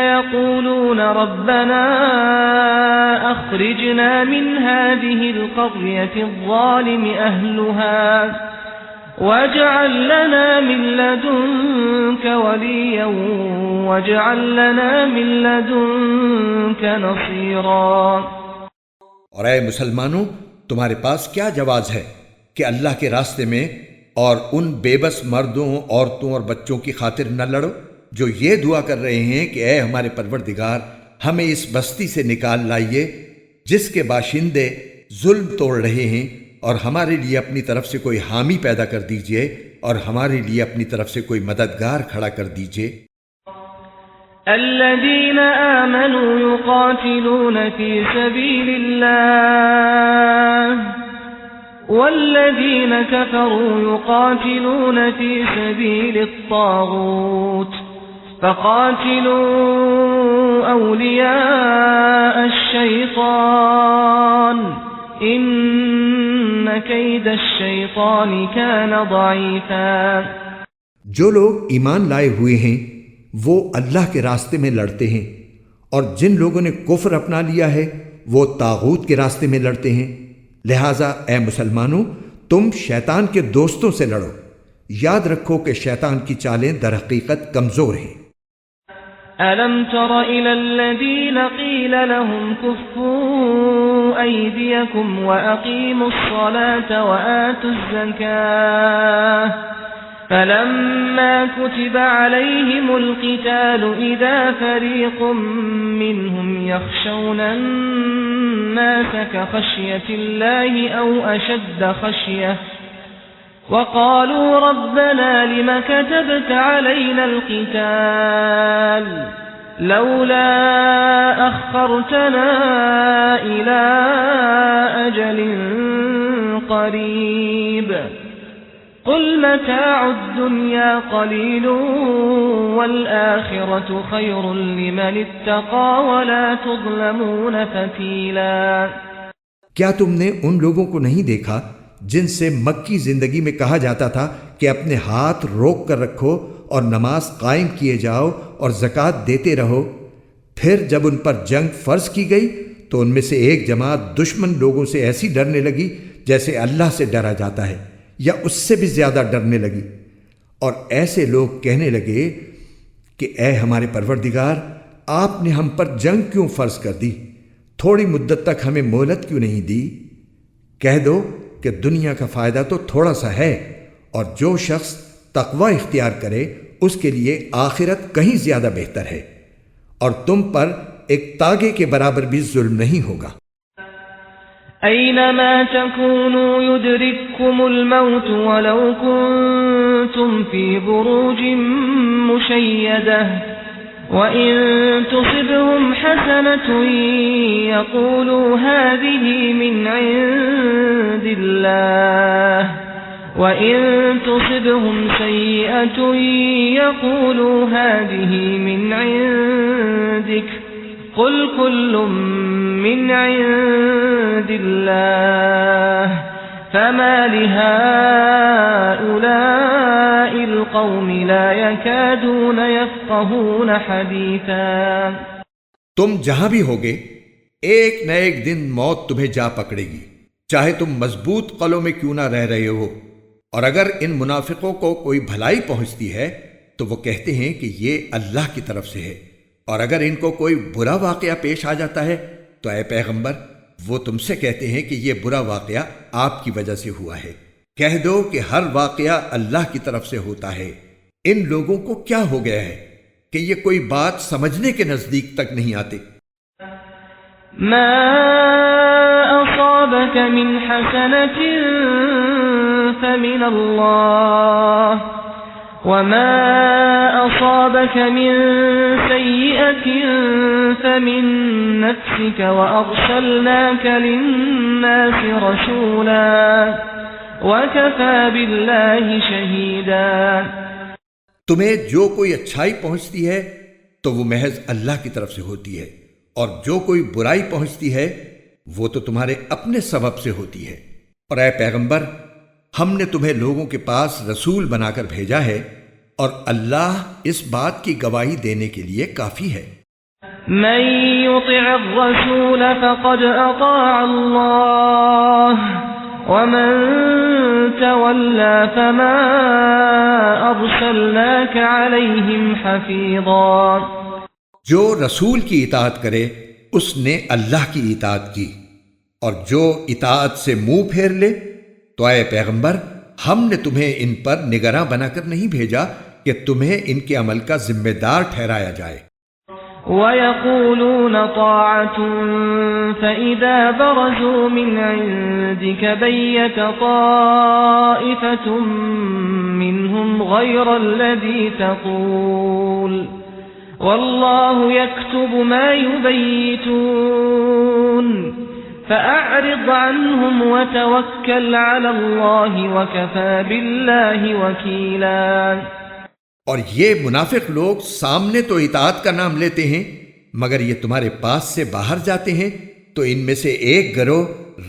S1: يَقُولُونَ رَبَّنَا أَخْرِجْنَا مِنْ هَذِهِ الْقَرْيَةِ الظَّالِمِ أَهْلُهَا وَاجْعَل لَّنَا مِن لَّدُنكَ وَلِيًّا وَاجْعَل لَّنَا مِن لَّدُنكَ نَصِيرًا۔
S2: اور اے مسلمانوں، تمہارے پاس کیا جواز ہے کہ اللہ کے راستے میں اور ان بے بس مردوں، عورتوں اور بچوں کی خاطر نہ لڑو جو یہ دعا کر رہے ہیں کہ اے ہمارے پروردگار ہمیں اس بستی سے نکال لائیے جس کے باشندے ظلم توڑ رہے ہیں، اور ہمارے لیے اپنی طرف سے کوئی حامی پیدا کر دیجئے اور ہمارے لیے اپنی طرف سے کوئی مددگار کھڑا کر دیجئے۔
S1: الذين آمنوا يقاتلون في سبيل الله والذين كفروا يقاتلون في سبيل الطاغوت فقاتلوا أولياء الشيطان إن كيد الشيطان كان ضعيفا۔
S2: جو لوگ ایمان لائے ہوئے ہیں وہ اللہ کے راستے میں لڑتے ہیں، اور جن لوگوں نے کفر اپنا لیا ہے وہ طاغوت کے راستے میں لڑتے ہیں۔ لہٰذا اے مسلمانوں، تم شیطان کے دوستوں سے لڑو، یاد رکھو کہ شیطان کی چالیں در حقیقت کمزور ہیں۔
S1: أَلَمْ تَرَ إِلَى الَّذِينَ قِيلَ لَهُمْ كُفُّوا أَيْدِيَكُمْ وَأَقِيمُوا الصَّلَاةَ وَآتُوا الزَّكَاةَ فَلَمَّا كُتِبَ عَلَيْهِمُ الْقِتَالُ إِذَا فَرِيقٌ مِّنْهُمْ يَخْشَوْنَ النَّاسَ كَخَشْيَةِ اللَّهِ أَوْ أَشَدَّ خَشْيَةً وَقَالُوا رَبَّنَا لِمَ كَتَبْتَ عَلَيْنَا الْقِتَالَ لَوْلَا أَخَّرْتَنَا إِلَى أَجَلٍ قَرِيبٍ قُلْ مَتَاعُ الدُّنْيَا قَلِيلٌ وَالْآخِرَةُ خَيْرٌ لِمَنِ اتَّقَى وَلَا تُظْلَمُونَ فَتِيلًا۔
S2: کیا تم نے ان لوگوں کو نہیں دیکھا جن سے مکی زندگی میں کہا جاتا تھا کہ اپنے ہاتھ روک کر رکھو اور نماز قائم کیے جاؤ اور زکوٰۃ دیتے رہو، پھر جب ان پر جنگ فرض کی گئی تو ان میں سے ایک جماعت دشمن لوگوں سے ایسی ڈرنے لگی جیسے اللہ سے ڈرا جاتا ہے یا اس سے بھی زیادہ ڈرنے لگی، اور ایسے لوگ کہنے لگے کہ اے ہمارے پروردگار، آپ نے ہم پر جنگ کیوں فرض کر دی؟ تھوڑی مدت تک ہمیں مہلت کیوں نہیں دی؟ کہہ دو کہ دنیا کا فائدہ تو تھوڑا سا ہے، اور جو شخص تقوی اختیار کرے اس کے لیے آخرت کہیں زیادہ بہتر ہے، اور تم پر ایک تاگے کے برابر بھی ظلم نہیں ہوگا۔
S1: أَيْنَمَا تَكُونُوا يُدْرِككُّمُ الْمَوْتُ وَلَوْ كُنتُمْ فِي بُرُوجٍ مُّشَيَّدَةٍ وَإِن تُصِبْهُمْ حَسَنَةٌ يَقُولُوا هَذِهِ مِنْ عِندِ اللَّهِ وَإِن تُصِبْهُمْ سَيِّئَةٌ يَقُولُوا هَذِهِ مِنْ عِندِكَ قُلْ كُلٌّ مِّنْ عِندِ اللَّهِ فَمَا لِهَؤُلَاءِ الْقَوْمِ لَا يَكَادُونَ يَفْقَهُونَ حَدِيثًا۔
S2: تم جہاں بھی ہوگے ایک نہ ایک دن موت تمہیں جا پکڑے گی، چاہے تم مضبوط قلعوں میں کیوں نہ رہ رہے ہو۔ اور اگر ان منافقوں کو کوئی بھلائی پہنچتی ہے تو وہ کہتے ہیں کہ یہ اللہ کی طرف سے ہے، اور اگر ان کو کوئی برا واقعہ پیش آ جاتا ہے تو اے پیغمبر وہ تم سے کہتے ہیں کہ یہ برا واقعہ آپ کی وجہ سے ہوا ہے۔ کہہ دو کہ ہر واقعہ اللہ کی طرف سے ہوتا ہے۔ ان لوگوں کو کیا ہو گیا ہے کہ یہ کوئی بات سمجھنے کے نزدیک تک نہیں آتے۔
S1: ما أصابك من حسنة فمن الله وما أصابك من سيئة فمن نفسك وأرسلناك للناس رسولا وكفى بالله شهيدا۔
S2: تمہیں جو کوئی اچھائی پہنچتی ہے تو وہ محض اللہ کی طرف سے ہوتی ہے، اور جو کوئی برائی پہنچتی ہے وہ تو تمہارے اپنے سبب سے ہوتی ہے۔ اور اے پیغمبر ہم نے تمہیں لوگوں کے پاس رسول بنا کر بھیجا ہے، اور اللہ اس بات کی گواہی دینے کے لیے کافی ہے۔
S1: من يطع الرسول فقد اطاع الله ومن تولى فما ارسلناك عليهم حفيظا۔
S2: جو رسول کی اطاعت کرے اس نے اللہ کی اطاعت کی، اور جو اطاعت سے منہ پھیر لے تو اے پیغمبر ہم نے تمہیں ان پر نگراں بنا کر نہیں بھیجا کہ تمہیں ان کے عمل کا ذمہ دار ٹھہرایا جائے۔
S1: وَيَقُولُونَ طَاعَةٌ فَإِذَا بَرَزُوا مِنْ عِنْدِكَ بَيَّتَ طَائِفَةٌ مِّنْهُمْ غَيْرَ الَّذِي تَقُولُ وَاللَّهُ يَكْتُبُ مَا يُبَيِّتُونَ فَأَعْرِضْ عَنْهُمْ وَتَوَكَّلْ عَلَى اللَّهِ وَكَفَى بِاللَّهِ وَكِيلًا۔
S2: اور یہ منافق لوگ سامنے تو اطاعت کا نام لیتے ہیں، مگر یہ تمہارے پاس سے باہر جاتے ہیں تو ان میں سے ایک گروہ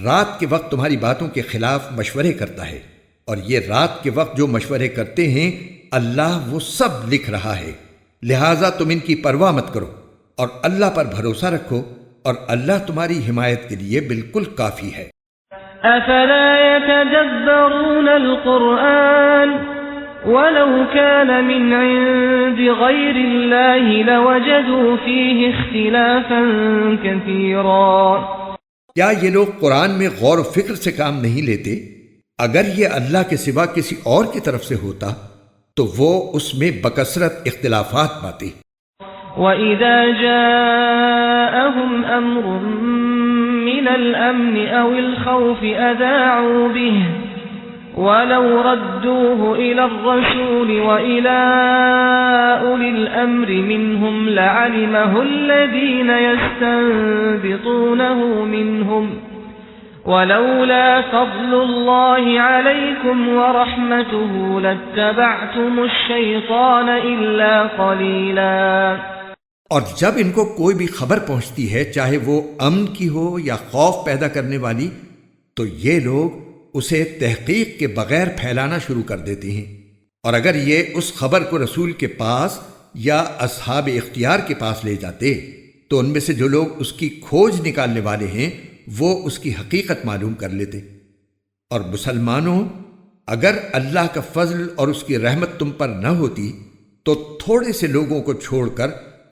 S2: رات کے وقت تمہاری باتوں کے خلاف مشورے کرتا ہے، اور یہ رات کے وقت جو مشورے کرتے ہیں اللہ وہ سب لکھ رہا ہے، لہٰذا تم ان کی پرواہ مت کرو اور اللہ پر بھروسہ رکھو، اور اللہ تمہاری حمایت کے لیے بالکل کافی ہے۔
S1: افلا يتدبرون القرآن ولو كان من عند غير الله لوجدوا فيه اختلافا كثيرا۔
S2: کیا یہ لوگ قرآن میں غور و فکر سے کام نہیں لیتے؟ اگر یہ اللہ کے سوا کسی اور کی طرف سے ہوتا تو وہ اس میں بکثرت اختلافات پاتے۔
S1: وَإِذَا جَاءَهُمْ أَمْرٌ مِّنَ الْأَمْنِ أَوِ الْخَوْفِ أَذَاعُوا بِهِ وَلَوْ رَدُّوهُ إِلَى الرَّسُولِ وَإِلَى أُولِي الْأَمْرِ مِنْهُمْ لَعَلِمَهُ الَّذِينَ يَسْتَنبِطُونَهُ مِنْهُمْ وَلَوْلَا فَضْلُ اللَّهِ عَلَيْكُمْ وَرَحْمَتُهُ لَاتَّبَعْتُمُ الشَّيْطَانَ إِلَّا قَلِيلًا۔
S2: اور جب ان کو کوئی بھی خبر پہنچتی ہے چاہے وہ امن کی ہو یا خوف پیدا کرنے والی، تو یہ لوگ اسے تحقیق کے بغیر پھیلانا شروع کر دیتے ہیں، اور اگر یہ اس خبر کو رسول کے پاس یا اصحاب اختیار کے پاس لے جاتے تو ان میں سے جو لوگ اس کی کھوج نکالنے والے ہیں وہ اس کی حقیقت معلوم کر لیتے۔ اور مسلمانوں اگر اللہ کا فضل اور اس کی رحمت تم پر نہ ہوتی تو تھوڑے سے لوگوں کو چھوڑ کر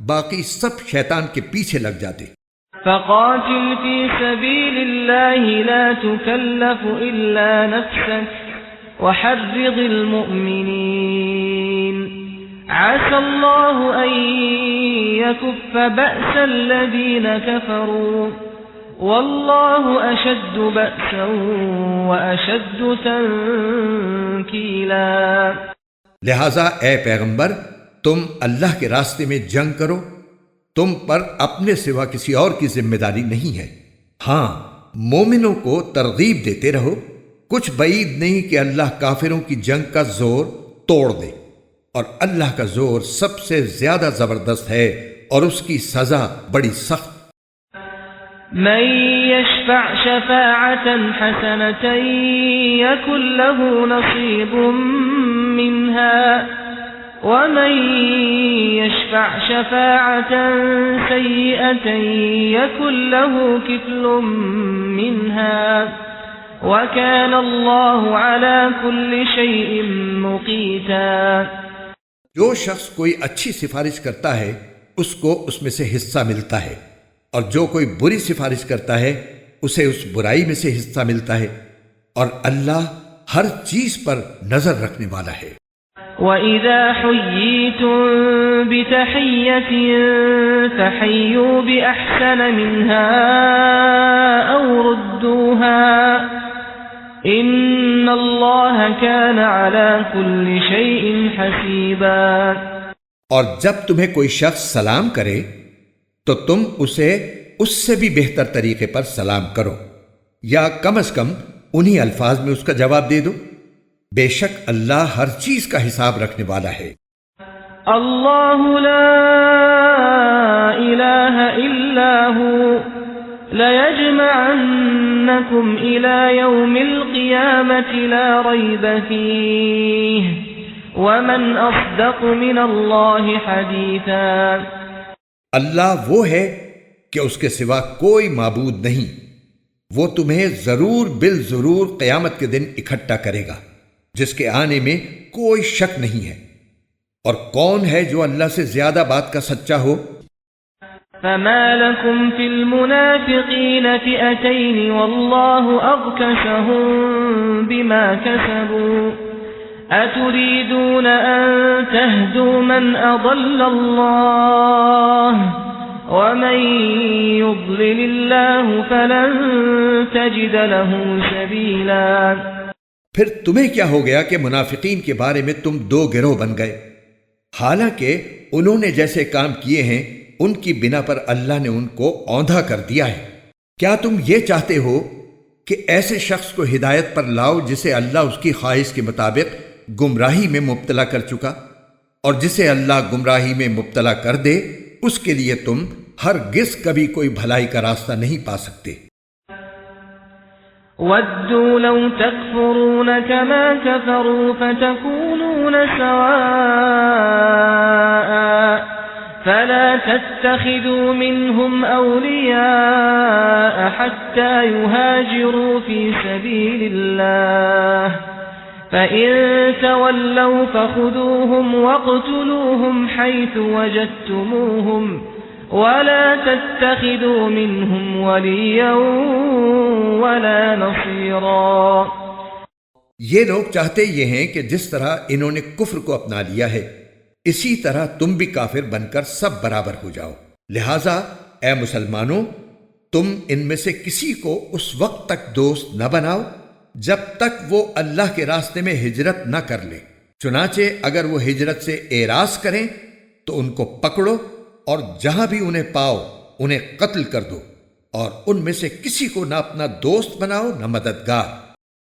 S2: باقی سب شیطان کے پیچھے لگ جاتے۔
S1: فقاتل في سبيل الله لا تكلف إلا نفسك وحرض المؤمنين عسى الله أن يكف بأس الذين كفروا والله أشد بأسا وأشد تنكيلا۔
S2: لہذا اے پیغمبر تم اللہ کے راستے میں جنگ کرو، تم پر اپنے سوا کسی اور کی ذمہ داری نہیں ہے۔ ہاں، مومنوں کو ترغیب دیتے رہو، کچھ بعید نہیں کہ اللہ کافروں کی جنگ کا زور توڑ دے، اور اللہ کا زور سب سے زیادہ زبردست ہے اور اس کی سزا بڑی سخت۔
S1: من يشفع شفاعة حسنة يكن له نصيب منها ومن يشفع شفاعة سيئة يكن له كفل منها وكان الله على كل شيء مقيتا۔
S2: جو شخص کوئی اچھی سفارش کرتا ہے اس کو اس میں سے حصہ ملتا ہے، اور جو کوئی بری سفارش کرتا ہے اسے اس برائی میں سے حصہ ملتا ہے، اور اللہ ہر چیز پر نظر رکھنے والا ہے۔
S1: وَإِذَا حُيِّيتُم بِتَحِيَّةٍ فَحَيُّوا بِأَحْسَنَ مِنْهَا أَوْ رُدُّوهَا إِنَّ اللَّهَ كَانَ عَلَى كُلِّ شَيْءٍ حَسِيبًا۔
S2: اور جب تمہیں کوئی شخص سلام کرے تو تم اسے اس سے بھی بہتر طریقے پر سلام کرو، یا کم از کم انہی الفاظ میں اس کا جواب دے دو، بے شک اللہ ہر چیز کا حساب رکھنے والا ہے۔
S1: اللہ لا الہ الا هو لَيَجْمَعَنَّكُمْ إِلَى يَوْمِ الْقِيَامَةِ لَا رَيْبَ فِيهِ وَمَنْ أَصْدَقُ مِنَ اللَّهِ حَدِيثًا۔
S2: اللہ وہ ہے کہ اس کے سوا کوئی معبود نہیں، وہ تمہیں ضرور بالضرور قیامت کے دن اکٹھا کرے گا جس کے آنے میں کوئی شک نہیں ہے، اور کون ہے جو اللہ سے زیادہ بات کا سچا ہو؟
S1: فما لكم في المنافقين فئتين والله أركسهم بما كسبوا أتريدون أن تهدوا من أضل الله ومن يضلل الله فلن تجد له سبيلا۔
S2: پھر تمہیں کیا ہو گیا کہ منافقین کے بارے میں تم دو گروہ بن گئے، حالانکہ انہوں نے جیسے کام کیے ہیں ان کی بنا پر اللہ نے ان کو اوندھا کر دیا ہے۔ کیا تم یہ چاہتے ہو کہ ایسے شخص کو ہدایت پر لاؤ جسے اللہ اس کی خواہش کے مطابق گمراہی میں مبتلا کر چکا، اور جسے اللہ گمراہی میں مبتلا کر دے اس کے لیے تم ہرگز کبھی کوئی بھلائی کا راستہ نہیں پا سکتے۔
S1: وَدُّوا لَوْ تَكْفُرُونَ كَمَا كَفَرُوا فَتَكُونُونَ سَوَاءً فَلَا تَتَّخِذُوا مِنْهُمْ أَوْلِيَاءَ حَتَّى يُهَاجِرُوا فِي سَبِيلِ اللَّهِ فَإِن تَوَلَّوْا فَخُذُوهُمْ وَاقْتُلُوهُمْ حَيْثُ وَجَدتُّمُوهُمْ وَلَا تَتَّخِذُوا مِنْهُمْ وَلِيًّا وَلَا نَصِيرًا۔
S2: یہ لوگ چاہتے یہ ہیں کہ جس طرح انہوں نے کفر کو اپنا لیا ہے اسی طرح تم بھی کافر بن کر سب برابر ہو جاؤ، لہٰذا اے مسلمانوں تم ان میں سے کسی کو اس وقت تک دوست نہ بناؤ جب تک وہ اللہ کے راستے میں ہجرت نہ کر لے، چنانچہ اگر وہ ہجرت سے اعراض کریں تو ان کو پکڑو اور جہاں بھی انہیں پاؤ انہیں قتل کر دو، اور ان میں سے کسی کو نہ اپنا دوست بناؤ نہ مددگار،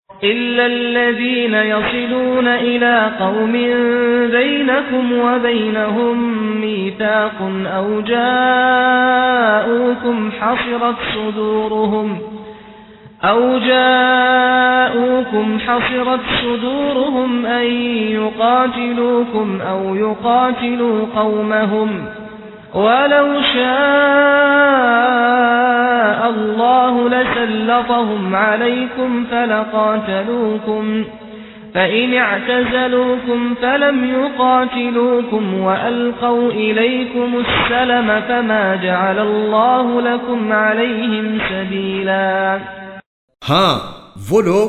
S1: إِلَّا الَّذِينَ يَصِلُونَ إِلَىٰ قَوْمٍ بَيْنَكُمْ وَبَيْنَهُم مِّيثَاقٌ أَوْ جَاءُوكُمْ حَصِرَتْ صُدُورُهُمْ أَن يُقَاتِلُوكُمْ أَوْ يُقَاتِلُوا قَوْمَهُمْ وَلَوْ شَاءَ اللَّهُ لَسَلَّطَهُمْ عَلَيْكُمْ فَلَقَاتَلُوكُمْ فَإِنِ اعْتَزَلُوكُمْ فَلَمْ يُقَاتِلُوكُمْ وَأَلْقَوْا إِلَيْكُمُ السَّلَمَ فَمَا جَعَلَ اللَّهُ لَكُمْ عَلَيْهِمْ سَبِيلًا۔
S2: ہاں وہ لوگ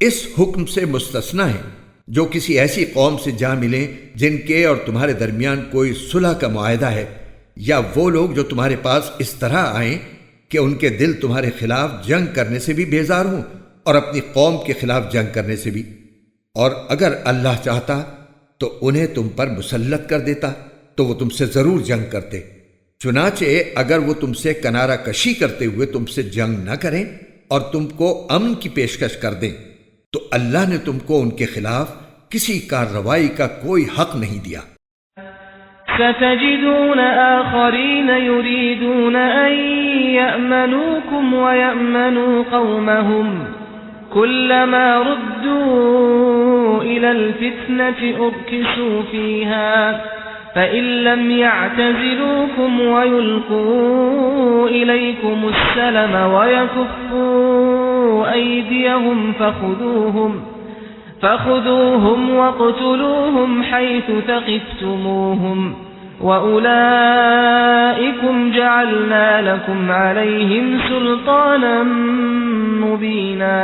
S2: اس حکم سے مستثنی ہیں جو کسی ایسی قوم سے جا ملیں جن کے اور تمہارے درمیان کوئی صلح کا معاہدہ ہے، یا وہ لوگ جو تمہارے پاس اس طرح آئیں کہ ان کے دل تمہارے خلاف جنگ کرنے سے بھی بیزار ہوں اور اپنی قوم کے خلاف جنگ کرنے سے بھی، اور اگر اللہ چاہتا تو انہیں تم پر مسلط کر دیتا تو وہ تم سے ضرور جنگ کرتے۔ چنانچہ اگر وہ تم سے کنارہ کشی کرتے ہوئے تم سے جنگ نہ کریں اور تم کو امن کی پیشکش کر دیں تو اللہ نے تم کو ان کے خلاف کسی کارروائی کا کوئی حق نہیں دیا۔
S1: ستجدون آخرین یریدون ان یأمنوکم ویأمنوا قومهم كلما ردوا إلى الفتنة أركسوا فيها فإن لم يعتزلوكم ويلقوا إليكم السلم ويكفوا أيديهم فخذوهم واقتلوهم حيث ثقفتموهم وَأُولَئِكُمْ جَعَلْنَا لَكُمْ عَلَيْهِمْ سُلْطَانًا مُبِينًا۔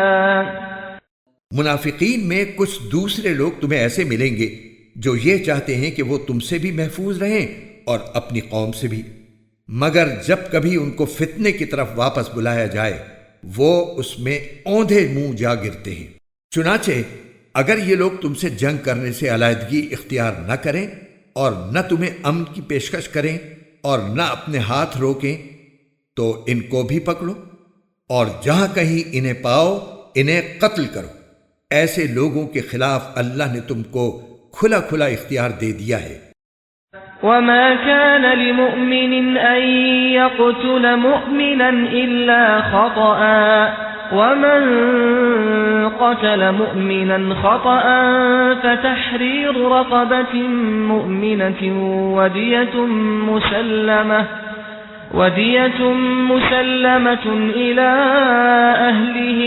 S2: منافقین میں کچھ دوسرے لوگ تمہیں ایسے ملیں گے جو یہ چاہتے ہیں کہ وہ تم سے بھی محفوظ رہیں اور اپنی قوم سے بھی، مگر جب کبھی ان کو فتنے کی طرف واپس بلایا جائے وہ اس میں اوندھے منہ جا گرتے ہیں۔ چنانچہ اگر یہ لوگ تم سے جنگ کرنے سے علیحدگی اختیار نہ کریں اور نہ تمہیں امن کی پیشکش کریں اور نہ اپنے ہاتھ روکیں تو ان کو بھی پکڑو اور جہاں کہیں انہیں پاؤ انہیں قتل کرو۔ ایسے لوگوں کے خلاف اللہ نے تم کو کھلا کھلا اختیار دے دیا ہے۔
S1: وَمَا كَانَ لِمُؤْمِنٍ أَن يَقْتُلَ مُؤْمِنًا إِلَّا خَطَأً وَمَن قَتَلَ مُؤْمِنًا خَطَأً فَتَحْرِيرُ رَقَبَةٍ مُؤْمِنَةٍ وَدِيَةٌ مُسَلَّمَةٌ إِلَى أَهْلِهِ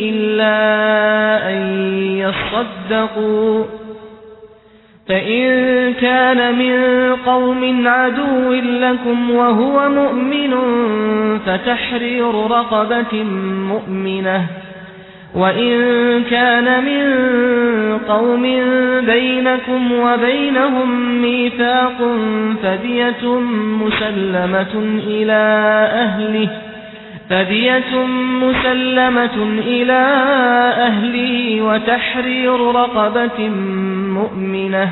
S1: إِلَّا أَن يَصَّدَّقُوا فَإِن كَانَ مِن قَوْمٍ عَدُوٍّ لَكُمْ وَهُوَ مُؤْمِنٌ فَتَحْرِيرُ رَقَبَةٍ مُؤْمِنَةٍ وَإِن كَانَ مِن قَوْمٍ بَيْنَكُمْ وَبَيْنَهُم مِّيثَاقٌ فَدِيَةٌ مُسَلَّمَةٌ إِلَى أَهْلِهِ وَتَحْرِيرُ رَقَبَةٍ مُؤْمِنَةٍ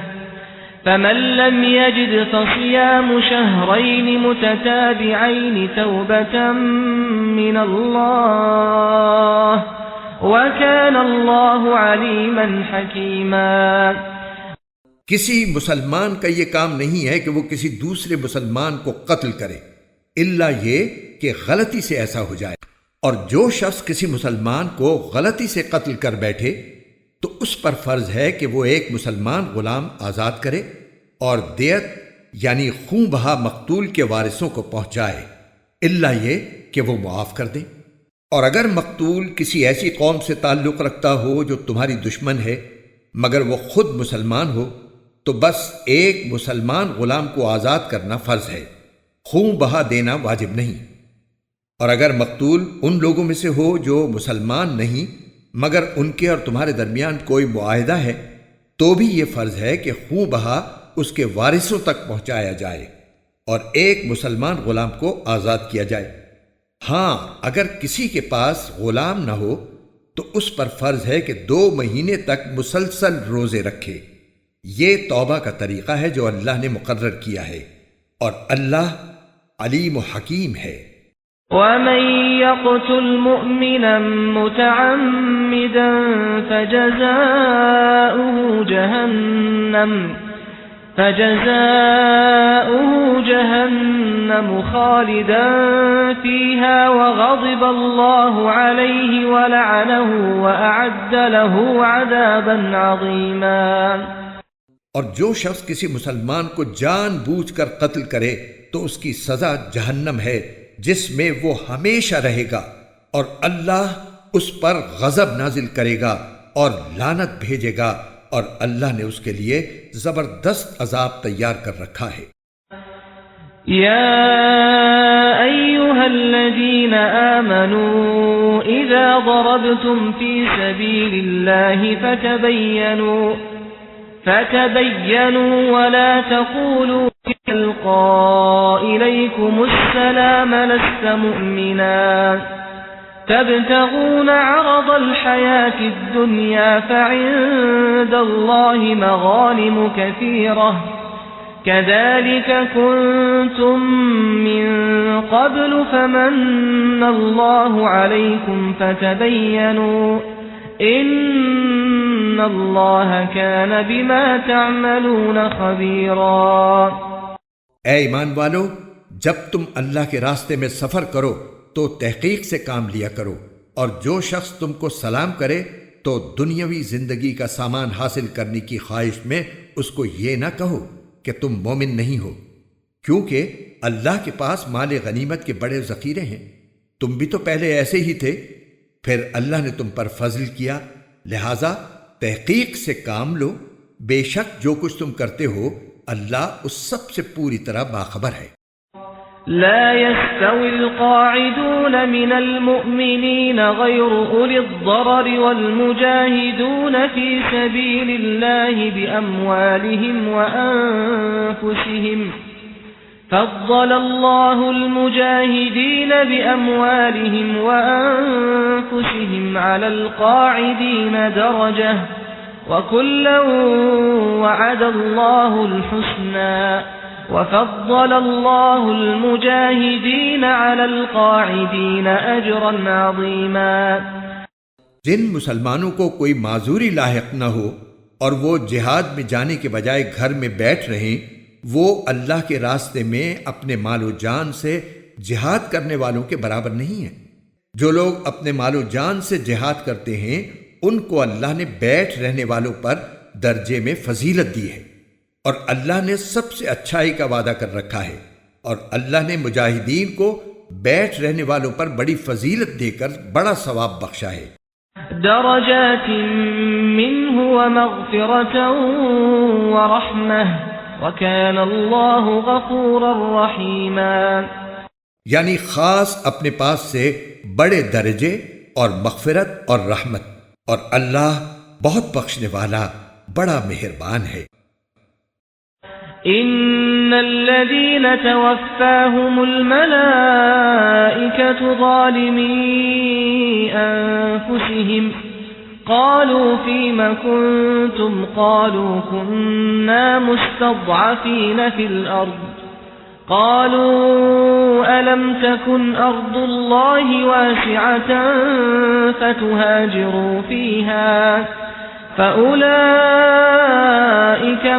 S1: فَمَن لَّمْ يَجِدْ فَصِيَامُ شَهْرَيْنِ مُتَتَابِعَيْنِ تَوْبَةً مِّنَ اللَّهِ وَكَانَ اللَّهُ عَلِيمًا حَكِيمًا۔
S2: کسی مسلمان کا یہ کام نہیں ہے کہ وہ کسی دوسرے مسلمان کو قتل کرے الا یہ کہ غلطی سے ایسا ہو جائے، اور جو شخص کسی مسلمان کو غلطی سے قتل کر بیٹھے تو اس پر فرض ہے کہ وہ ایک مسلمان غلام آزاد کرے اور دیت یعنی خون بہا مقتول کے وارثوں کو پہنچائے الا یہ کہ وہ معاف کر دیں۔ اور اگر مقتول کسی ایسی قوم سے تعلق رکھتا ہو جو تمہاری دشمن ہے مگر وہ خود مسلمان ہو تو بس ایک مسلمان غلام کو آزاد کرنا فرض ہے، خون بہا دینا واجب نہیں۔ اور اگر مقتول ان لوگوں میں سے ہو جو مسلمان نہیں مگر ان کے اور تمہارے درمیان کوئی معاہدہ ہے تو بھی یہ فرض ہے کہ خون بہا اس کے وارثوں تک پہنچایا جائے اور ایک مسلمان غلام کو آزاد کیا جائے۔ ہاں اگر کسی کے پاس غلام نہ ہو تو اس پر فرض ہے کہ 2 مہینے تک مسلسل روزے رکھے۔ یہ توبہ کا طریقہ ہے جو اللہ نے مقرر کیا ہے اور اللہ علیم و حکیم ہے۔
S1: وَمَن يَقْتُلْ مُؤْمِنًا مُتَعَمِّدًا فَجَزَاؤُهُ جَهَنَّمُ خَالِدًا فِيهَا وَغَضِبَ اللَّهُ عَلَيْهِ وَلَعَنَهُ وَأَعَدَّ لَهُ عَذَابًا عَظِيمًا۔
S2: اور جو شخص کسی مسلمان کو جان بوجھ کر قتل کرے تو اس کی سزا جہنم ہے جس میں وہ ہمیشہ رہے گا، اور اللہ اس پر غضب نازل کرے گا اور لعنت بھیجے گا، اور اللہ نے اس کے لیے زبردست عذاب تیار کر رکھا ہے۔
S1: یا ایھا الذین آمنوا اذا ضربتم فی سبیل اللہ فتبینوا ولا تقولوا القى إليكم السلام لست مؤمنا تبتغون عرض الحياة الدنيا فعند الله مغانم كثيرة كذلك كنتم من قبل فمن الله عليكم فتبينوا ان اللہ كان بما تعملون خبیرا۔
S2: اے ایمان والو، جب تم اللہ کے راستے میں سفر کرو تو تحقیق سے کام لیا کرو، اور جو شخص تم کو سلام کرے تو دنیاوی زندگی کا سامان حاصل کرنے کی خواہش میں اس کو یہ نہ کہو کہ تم مومن نہیں ہو، کیونکہ اللہ کے پاس مال غنیمت کے بڑے ذخیرے ہیں، تم بھی تو پہلے ایسے ہی تھے، پھر اللہ نے تم پر فضل کیا، لہذا تحقیق سے کام لو، بے شک جو کچھ تم کرتے ہو اللہ اس سب سے پوری طرح باخبر ہے۔
S1: لا يستوي القاعدون من المؤمنين غير أولي الضرر والمجاهدون في سبيل الله بأموالهم وأنفسهم فضل الله المجاهدين بأموالهم وأنفسهم على القاعدين درجة وكلا وعد الله الحسنى وفضل الله المجاهدين على القاعدين أجرا عظيما۔
S2: جن مسلمانوں کو کوئی معذوری لاحق نہ ہو اور وہ جہاد میں جانے کے بجائے گھر میں بیٹھ رہیں، وہ اللہ کے راستے میں اپنے مال و جان سے جہاد کرنے والوں کے برابر نہیں ہیں۔ جو لوگ اپنے مال و جان سے جہاد کرتے ہیں ان کو اللہ نے بیٹھ رہنے والوں پر درجے میں فضیلت دی ہے، اور اللہ نے سب سے اچھائی کا وعدہ کر رکھا ہے، اور اللہ نے مجاہدین کو بیٹھ رہنے والوں پر بڑی فضیلت دے کر بڑا ثواب بخشا ہے۔
S1: درجات منه ومغفرة ورحمة وكان اللہ غفورا رحیما،
S2: یعنی خاص اپنے پاس سے بڑے درجے اور مغفرت اور رحمت، اور اللہ بہت بخشنے والا بڑا مہربان ہے۔
S1: ان الذين توفاهم الملائكة ظالمي انفسهم قالوا فيم كنتم قالوا كنا مستضعفين في الأرض قالوا ألم تكن أرض الله واسعة فتهاجروا فيها فأولئك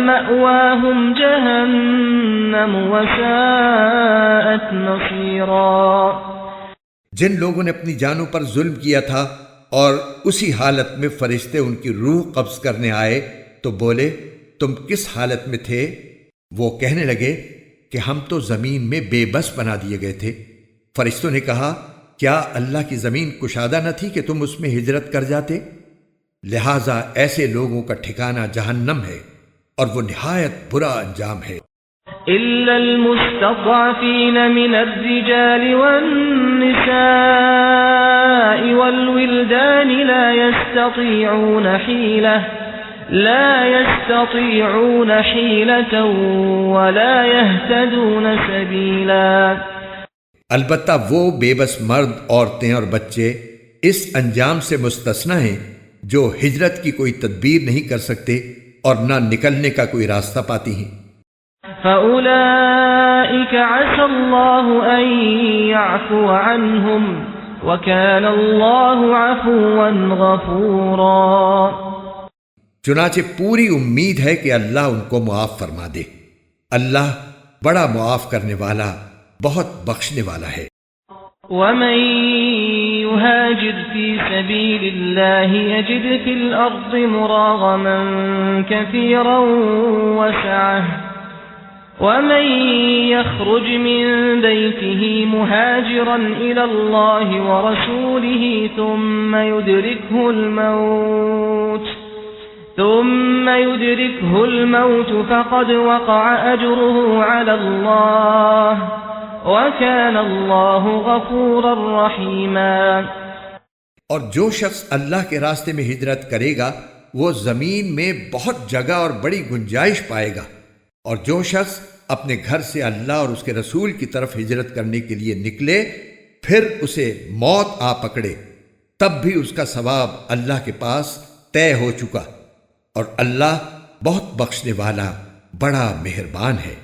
S1: مأواهم جهنم وساءت مصيرا۔
S2: جن لوگوں نے اپنی جانوں پر ظلم کیا تھا اور اسی حالت میں فرشتے ان کی روح قبض کرنے آئے تو بولے تم کس حالت میں تھے؟ وہ کہنے لگے کہ ہم تو زمین میں بے بس بنا دیے گئے تھے۔ فرشتوں نے کہا کیا اللہ کی زمین کشادہ نہ تھی کہ تم اس میں ہجرت کر جاتے؟ لہٰذا ایسے لوگوں کا ٹھکانہ جہنم ہے اور وہ نہایت برا انجام ہے۔
S1: إلا المستضعفين من الرجال والنساء والولدان لا يستطيعون حيلة ولا يهتدون سبيلا۔
S2: البتہ وہ بے بس مرد، عورتیں اور بچے اس انجام سے مستثنی ہیں جو ہجرت کی کوئی تدبیر نہیں کر سکتے اور نہ نکلنے کا کوئی راستہ پاتی ہیں۔
S1: فَأُولَئِكَ عَسَى اللَّهُ أَن يَعْفُوَ عَنْهُمْ وَكَانَ اللَّهُ عَفُوًّا غَفُورًا۔
S2: چنانچہ پوری امید ہے کہ اللہ ان کو معاف فرما دے، اللہ بڑا معاف کرنے والا بہت بخشنے والا ہے۔
S1: وَمَن يُهَاجِرْ فِي سَبِيلِ اللَّهِ يَجِدْ فِي الْأَرْضِ مُرَاغَمًا كَثِيرًا وَسَعَةً وَمَن يَخْرُجْ مِن بَيْتِهِ مُهَاجِرًا إِلَى اللَّهِ وَرَسُولِهِ ثُمَّ يُدْرِكْهُ الموت فقد وقع أجره على الله وكان الله غفورا رحيما۔
S2: اور جو شخص اللہ کے راستے میں ہجرت کرے گا وہ زمین میں بہت جگہ اور بڑی گنجائش پائے گا، اور جو شخص اپنے گھر سے اللہ اور اس کے رسول کی طرف ہجرت کرنے کے لیے نکلے پھر اسے موت آ پکڑے تب بھی اس کا ثواب اللہ کے پاس طے ہو چکا، اور اللہ بہت بخشنے والا بڑا مہربان ہے۔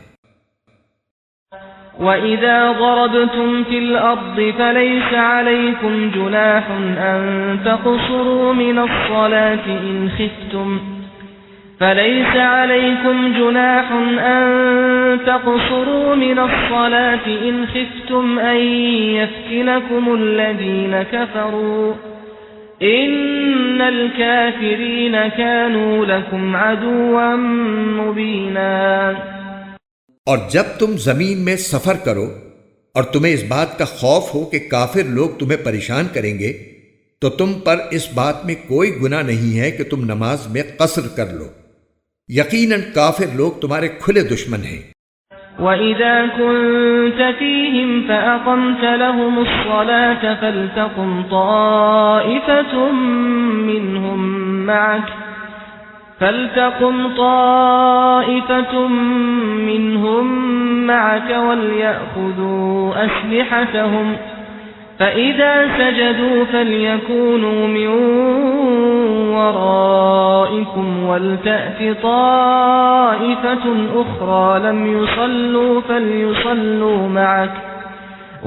S1: وَإِذَا ضَرَبْتُمْ فِي الْأَرْضِ فَلَيْسَ عَلَيْكُمْ جُنَاحٌ أَن تَقْصُرُوا مِنَ الصَّلَاةِ إِنْ خِفْتُمْ أَن يَفْتِنَكُمُ الَّذِينَ كَفَرُوا إِنَّ الْكَافِرِينَ كَانُوا لَكُمْ عَدُوًّا مُبِينًا۔
S2: اور جب تم زمین میں سفر کرو اور تمہیں اس بات کا خوف ہو کہ کافر لوگ تمہیں پریشان کریں گے، تو تم پر اس بات میں کوئی گناہ نہیں ہے کہ تم نماز میں قصر کر لو، یقیناً کافر لوگ تمہارے کھلے دشمن ہیں۔
S1: وَإِذَا كُنْتَ فِيهِمْ فَأَقَمْتَ لَهُمُ الصَّلَاةَ فَلْتَقُمْ طَائِفَةٌ مِّنْهُمْ مَعَكَ وَلْيَأْخُذُوا أَسْلِحَتَهُمْ فَإِذَا سَجَدُوا فَلْيَكُونُوا مِنْ وَرَائِكُمْ وَلْتَأْتِ طَائِفَةٌ أُخْرَى لَمْ يُصَلُّوا فَلْيُصَلُّوا مَعَكَ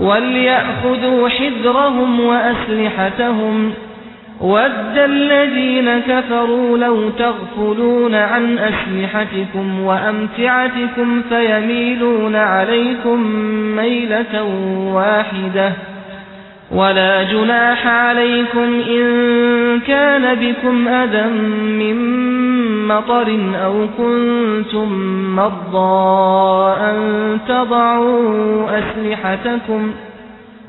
S1: وَلْيَأْخُذُوا حِذْرَهُمْ وَأَسْلِحَتَهُمْ وَدَّ الَّذِينَ كَفَرُوا لَوْ تَغْفُلُونَ عَنْ أَسْلِحَتِكُمْ وَأَمْتِعَتِكُمْ فَيَمِيلُونَ عَلَيْكُمْ مَيْلَةً وَاحِدَةً وَلَا جُنَاحَ عَلَيْكُمْ إِن كَانَ بِكُمْ أَذًى مِّن مَّطَرٍ أَوْ كُنتُم مَّرْضَىٰ أَن تَضَعُوا أَسْلِحَتَكُمْ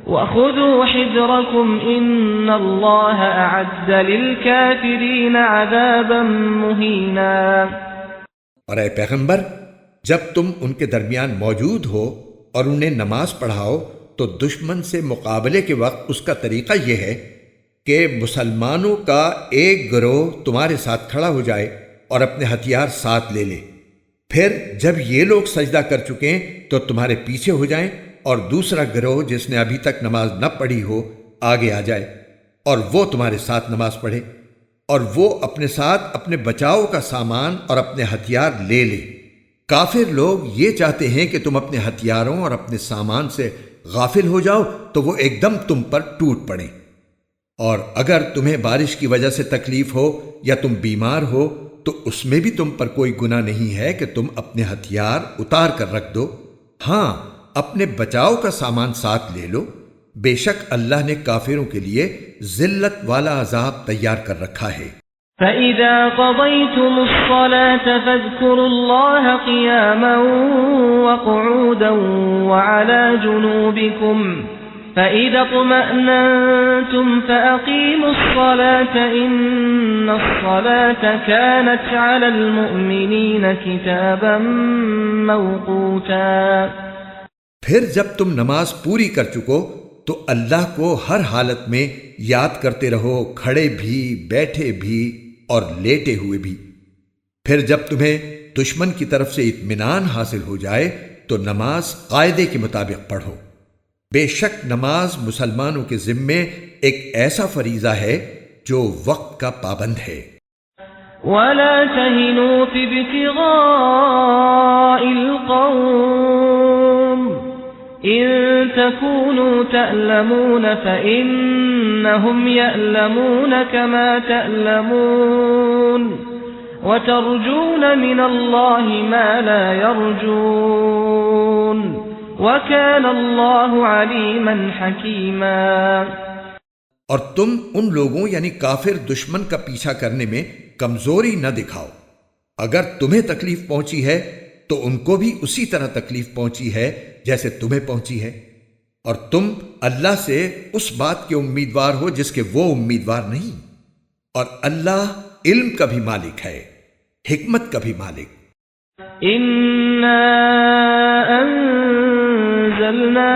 S1: وَخُذُوا حِذْرَكُمْ إِنَّ اللَّهَ أَعَدَّ لِلْكَافِرِينَ عَذَابًا مُّهِينًا۔
S2: اور اے پیغمبر، جب تم ان کے درمیان موجود ہو اور انہیں نماز پڑھاؤ تو دشمن سے مقابلے کے وقت اس کا طریقہ یہ ہے کہ مسلمانوں کا ایک گروہ تمہارے ساتھ کھڑا ہو جائے اور اپنے ہتھیار ساتھ لے لے، پھر جب یہ لوگ سجدہ کر چکیں تو تمہارے پیچھے ہو جائیں، اور دوسرا گروہ جس نے ابھی تک نماز نہ پڑھی ہو آگے آ جائے اور وہ تمہارے ساتھ نماز پڑھے، اور وہ اپنے ساتھ اپنے بچاؤ کا سامان اور اپنے ہتھیار لے لے۔ کافر لوگ یہ چاہتے ہیں کہ تم اپنے ہتھیاروں اور اپنے سامان سے غافل ہو جاؤ تو وہ ایک دم تم پر ٹوٹ پڑیں، اور اگر تمہیں بارش کی وجہ سے تکلیف ہو یا تم بیمار ہو تو اس میں بھی تم پر کوئی گناہ نہیں ہے کہ تم اپنے ہتھیار اتار کر رکھ دو، ہاں اپنے بچاؤ کا سامان ساتھ لے لو، بے شک اللہ نے کافروں کے لیے ذلت والا عذاب تیار کر رکھا ہے۔
S1: فَإِذَا قَضَيْتُمُ الصَّلَاةَ فَاذْكُرُوا اللَّهَ قِيَامًا وَقُعُودًا وَعَلَى جُنُوبِكُمْ فَإِذَا اطْمَأْنَنْتُمْ فَأَقِيمُوا الصَّلَاةَ إِنَّ الصَّلَاةَ كَانَتْ عَلَى الْمُؤْمِنِينَ كِتَابًا مَّوْقُوتًا۔
S2: پھر جب تم نماز پوری کر چکو تو اللہ کو ہر حالت میں یاد کرتے رہو، کھڑے بھی، بیٹھے بھی اور لیٹے ہوئے بھی۔ پھر جب تمہیں دشمن کی طرف سے اطمینان حاصل ہو جائے تو نماز قاعدے کے مطابق پڑھو، بے شک نماز مسلمانوں کے ذمے ایک ایسا فریضہ ہے جو وقت کا پابند ہے۔
S1: وَلَا تَهِنُوا فِي ابْتِغَاءِ الْقَوْمِ إِن تَكُونُوا تَأْلَمُونَ فَإِنَّهُمْ يَأْلَمُونَ كَمَا تَأْلَمُونَ وَتَرْجُونَ مِنَ اللَّهِ مَا لَا يَرْجُونَ وَكَانَ اللَّهُ عَلِيمًا حَكِيمًا۔
S2: اور تم ان لوگوں یعنی کافر دشمن کا پیچھا کرنے میں کمزوری نہ دکھاؤ، اگر تمہیں تکلیف پہنچی ہے تو ان کو بھی اسی طرح تکلیف پہنچی ہے جیسے تمہیں پہنچی ہے، اور تم اللہ سے اس بات کے امیدوار ہو جس کے وہ امیدوار نہیں، اور اللہ علم کا بھی مالک ہے، حکمت کا بھی مالک۔
S1: إِنَّا أَنزَلْنَا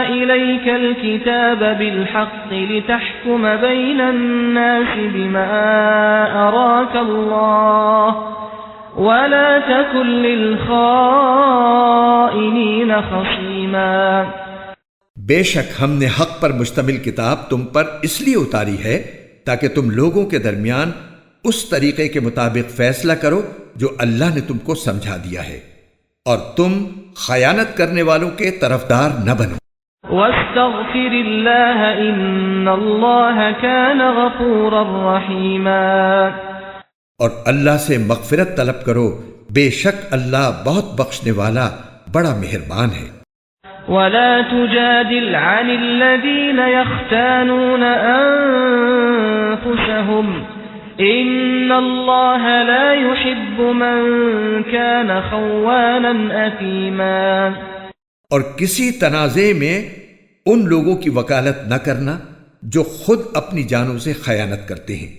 S1: إِلَيْكَ الْكِتَابَ بِالْحَقِّ لِتَحْكُمَ بَيْنَ النَّاسِ بِمَا أَرَاكَ اللَّهُ وَلَا تَكُن لِّلْخَائِنِينَ خَصِيمًا۔
S2: بے شک ہم نے حق پر مشتمل کتاب تم پر اس لیے اتاری ہے تاکہ تم لوگوں کے درمیان اس طریقے کے مطابق فیصلہ کرو جو اللہ نے تم کو سمجھا دیا ہے، اور تم خیانت کرنے والوں کے طرفدار نہ بنو۔
S1: واستغفر اللہ ان اللہ کان غفورا رحیما،
S2: اور اللہ سے مغفرت طلب کرو، بے شک اللہ بہت بخشنے والا بڑا مہربان ہے۔
S1: ولا تجادل عن الذين يختانون أنفسهم إن الله لا يحب من كان خوانا أثيما،
S2: اور کسی تنازع میں ان لوگوں کی وکالت نہ کرنا جو خود اپنی جانوں سے خیانت کرتے ہیں،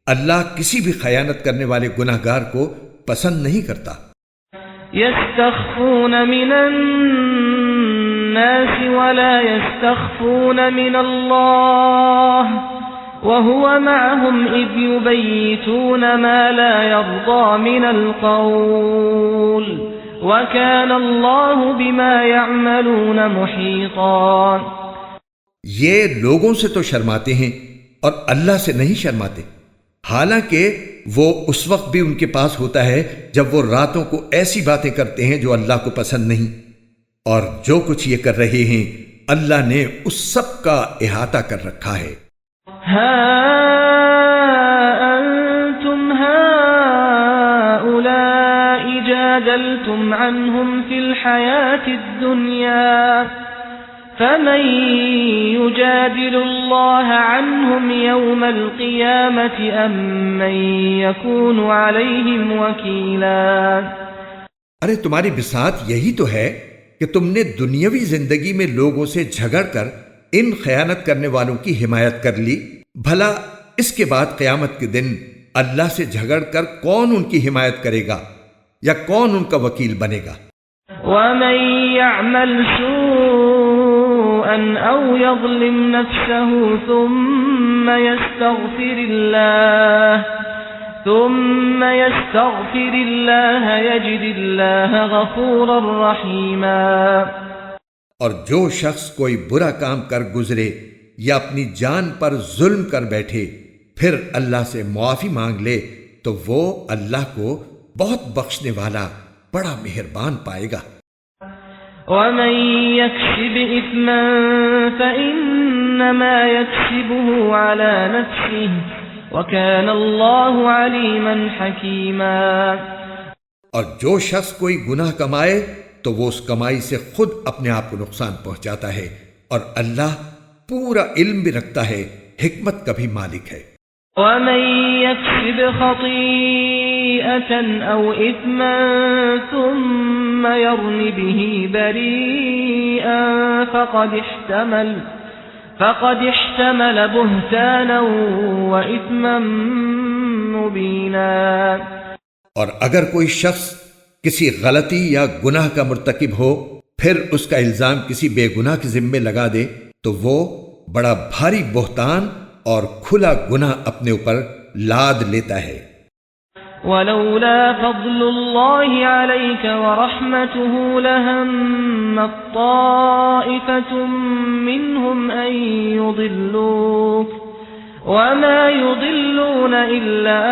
S2: اللہ کسی بھی خیانت کرنے والے گناہگار کو پسند نہیں کرتا۔
S1: يستخفون من الناس ولا يستخفون من الله وهو معهم إذ يبيتون ما لا يرضى من القول وكان الله بما يعملون محيطا۔
S2: یہ لوگوں سے تو شرماتے ہیں اور اللہ سے نہیں شرماتے، حالانکہ وہ اس وقت بھی ان کے پاس ہوتا ہے جب وہ راتوں کو ایسی باتیں کرتے ہیں جو اللہ کو پسند نہیں، اور جو کچھ یہ کر رہے ہیں اللہ نے اس سب کا احاطہ کر رکھا ہے۔
S1: ها أنتم هؤلاء جادلتم عنهم في الحياة الدنيا فمن يجادل الله عنهم يوم القيامة أم من يكون عليهم وكيلا۔
S2: ارے تمہاری بساط یہی تو ہے کہ تم نے دنیاوی زندگی میں لوگوں سے جھگڑ کر ان خیانت کرنے والوں کی حمایت کر لی، بھلا اس کے بعد قیامت کے دن اللہ سے جھگڑ کر کون ان کی حمایت کرے گا یا کون ان کا وکیل بنے گا؟
S1: وَمَن يَعْمَلْ سُوءًا أَوْ يَظْلِمْ نَفْسَهُ ثُمَّ يَسْتَغْفِرِ اللَّهَ يَجِدِ اللَّهَ غَفُورًا رَحِيمًا۔
S2: اور جو شخص کوئی برا کام کر گزرے یا اپنی جان پر ظلم کر بیٹھے پھر اللہ سے معافی مانگ لے تو وہ اللہ کو بہت بخشنے والا بڑا مہربان پائے گا۔
S1: وَمَن يَكْسِبْ إِثْمًا فَإِنَّمَا يَكْسِبُهُ عَلَى نَفْسِهِ وَكَانَ اللَّهُ عَلِيمًا حَكِيمًا۔
S2: اور جو شخص کوئی گناہ کمائے تو وہ اس کمائی سے خود اپنے آپ کو نقصان پہنچاتا ہے، اور اللہ پورا علم بھی رکھتا ہے، حکمت کا بھی مالک ہے۔
S1: وَمَن يَكْسِبْ خَطِيئَةً أَوْ إِثْمًا ثُمَّ يَرْمِ بِهِ بَرِيئًا فَقَدِ احْتَمَلَ بُهْتَانًا وَإِثْمًا مُبِينًا۔
S2: اور اگر کوئی شخص کسی غلطی یا گناہ کا مرتکب ہو پھر اس کا الزام کسی بے گناہ کے ذمے لگا دے تو وہ بڑا بھاری بہتان اور کھلا گناہ اپنے اوپر لاد لیتا ہے۔
S1: وَلَوْلَا فَضْلُ اللَّهِ عَلَيْكَ وَرَحْمَتُهُ لَهَمَّت طَّائِفَةٌ مِّنْهُمْ أَن يُضِلُّوكَ وَمَا يُضِلُّونَ إِلَّا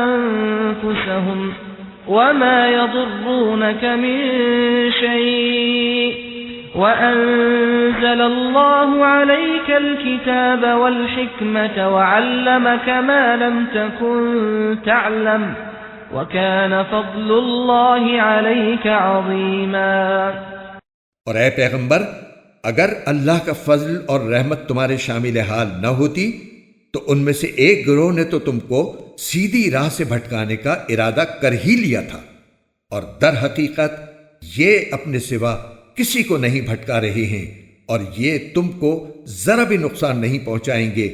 S1: أَنفُسَهُمْ وَمَا يَضُرُّونَكَ مِن شَيْءٍ وَأَنزَلَ اللَّهُ عَلَيْكَ الْكِتَابَ وَالْحِكْمَةَ وَعَلَّمَكَ مَا لَمْ تَكُن تَعْلَمُ وَكَانَ فَضْلُ اللَّهِ عَلَيْكَ عَظِيمًا۔
S2: اور اے پیغمبر، اگر اللہ کا فضل اور رحمت تمہارے شامل حال نہ ہوتی تو ان میں سے ایک گروہ نے تو تم کو سیدھی راہ سے بھٹکانے کا ارادہ کر ہی لیا تھا، اور در حقیقت یہ اپنے سوا کسی کو نہیں بھٹکا رہے ہیں اور یہ تم کو ذرا بھی نقصان نہیں پہنچائیں گے۔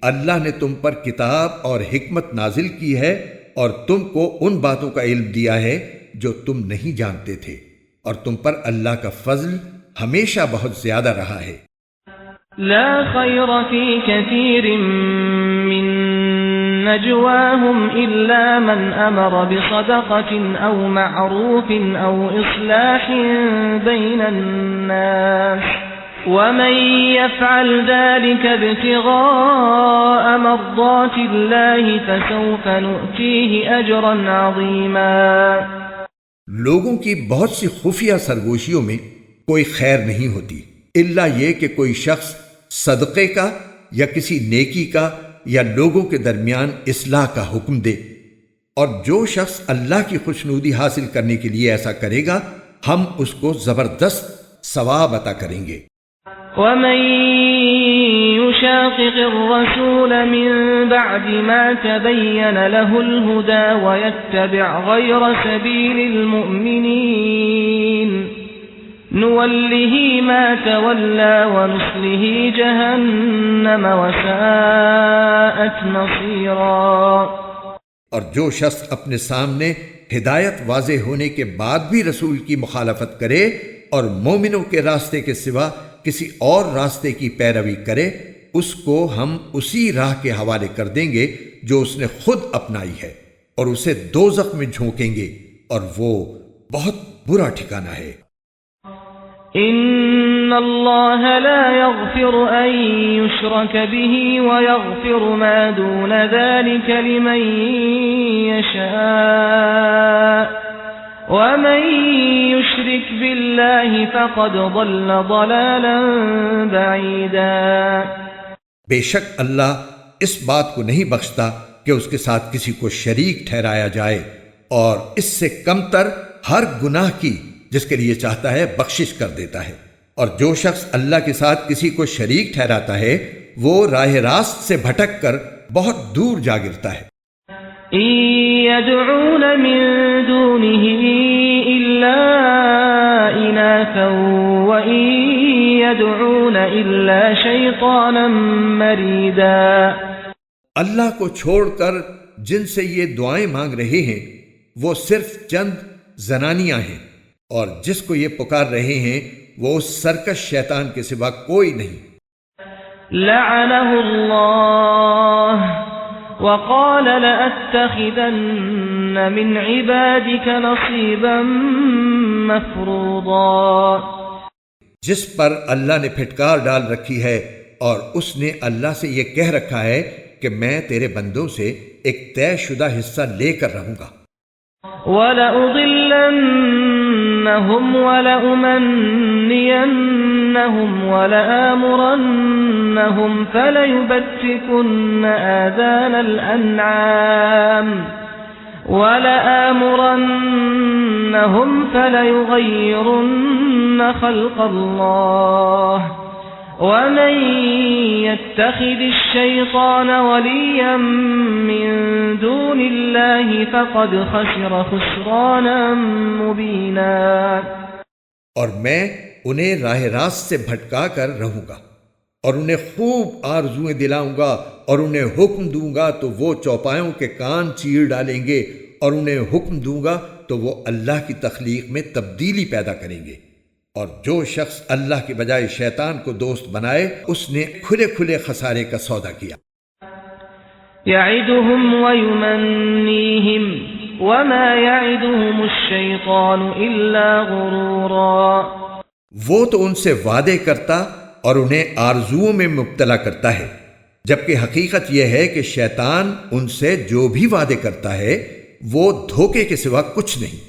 S2: اللہ نے تم پر کتاب اور حکمت نازل کی ہے اور تم کو ان باتوں کا علم دیا ہے جو تم نہیں جانتے تھے، اور تم پر اللہ کا فضل ہمیشہ بہت زیادہ رہا ہے۔
S1: لا خیر فی کثیر من نجواهم الا من امر بصدقة او معروف او اصلاح بین الناس ومن يفعل ذلك ابتغاء مرضات الله فسوف نؤتيه أجرا عظيما۔
S2: لوگوں کی بہت سی خفیہ سرگوشیوں میں کوئی خیر نہیں ہوتی الا یہ کہ کوئی شخص صدقے کا یا کسی نیکی کا یا لوگوں کے درمیان اصلاح کا حکم دے، اور جو شخص اللہ کی خوشنودی حاصل کرنے کے لیے ایسا کرے گا ہم اس کو زبردست ثواب عطا کریں گے۔
S1: ومن يشاقق الرسول من بعد ما تبين له الهدى ويتبع غير سبيل المؤمنين نوله ما تولى ونصله جهنم وساءت مصيرا۔
S2: اور جو شخص اپنے سامنے ہدایت واضح ہونے کے بعد بھی رسول کی مخالفت کرے اور مومنوں کے راستے کے سوا کسی اور راستے کی پیروی کرے اس کو ہم اسی راہ کے حوالے کر دیں گے جو اس نے خود اپنائی ہے، اور اسے دوزخ میں جھونکیں گے، اور وہ بہت برا ٹھکانہ ہے۔
S1: ان اللہ لا يغفر ان يشرك به ويغفر ما دون ذلك لمن يشاء ومن يشرك بالله فقد ضل ضلالا بعيدا۔
S2: بے شک اللہ اس بات کو نہیں بخشتا کہ اس کے ساتھ کسی کو شریک ٹھہرایا جائے، اور اس سے کمتر ہر گناہ کی جس کے لیے چاہتا ہے بخشش کر دیتا ہے، اور جو شخص اللہ کے ساتھ کسی کو شریک ٹھہراتا ہے وہ راہ راست سے بھٹک کر بہت دور جا گرتا ہے۔
S1: إن يدعون من دونه إلا إناثا وإن يدعون إلا شيطانا مريدا۔
S2: اللہ کو چھوڑ کر جن سے یہ دعائیں مانگ رہے ہیں وہ صرف چند زنانیاں ہیں، اور جس کو یہ پکار رہے ہیں وہ اس سرکش شیطان کے سوا کوئی نہیں۔
S1: لعنه الله وقال لأتخذن من عبادك نصيبا مفروضا۔
S2: جس پر اللہ نے پھٹکار ڈال رکھی ہے، اور اس نے اللہ سے یہ کہہ رکھا ہے کہ میں تیرے بندوں سے ایک طے شدہ حصہ لے کر رہوں گا۔
S1: وَلَأُضِلَّنَّهُمْ وَلَأُمَنِّيَنَّهُمْ وَلَآمُرَنَّهُمْ فَلَيُبَتِّكُنَّ آذَانَ الْأَنْعَامِ وَلَآمُرَنَّهُمْ فَلَيُغَيِّرُنَّ خَلْقَ اللَّهِ وَمَن يَتَّخِذِ الشَّيْطَانَ وَلِيًّا مِّن دُونِ اللَّهِ فَقَدْ خَسِرَ خُسْرَانًا مُّبِينًا۔
S2: اور میں انہیں راہ راست سے بھٹکا کر رہوں گا، اور انہیں خوب آرزویں دلاؤں گا، اور انہیں حکم دوں گا تو وہ چوپایوں کے کان چیر ڈالیں گے، اور انہیں حکم دوں گا تو وہ اللہ کی تخلیق میں تبدیلی پیدا کریں گے۔ اور جو شخص اللہ کے بجائے شیطان کو دوست بنائے اس نے کھلے کھلے خسارے کا سودا کیا۔
S1: يَعِدُهُمْ وَيُمَنِّيهِمْ وَمَا يَعِدُهُمُ الشَّيْطَانُ إِلَّا غُرُورًا۔
S2: وہ تو ان سے وعدے کرتا اور انہیں آرزوؤں میں مبتلا کرتا ہے، جبکہ حقیقت یہ ہے کہ شیطان ان سے جو بھی وعدے کرتا ہے وہ دھوکے کے سوا کچھ نہیں۔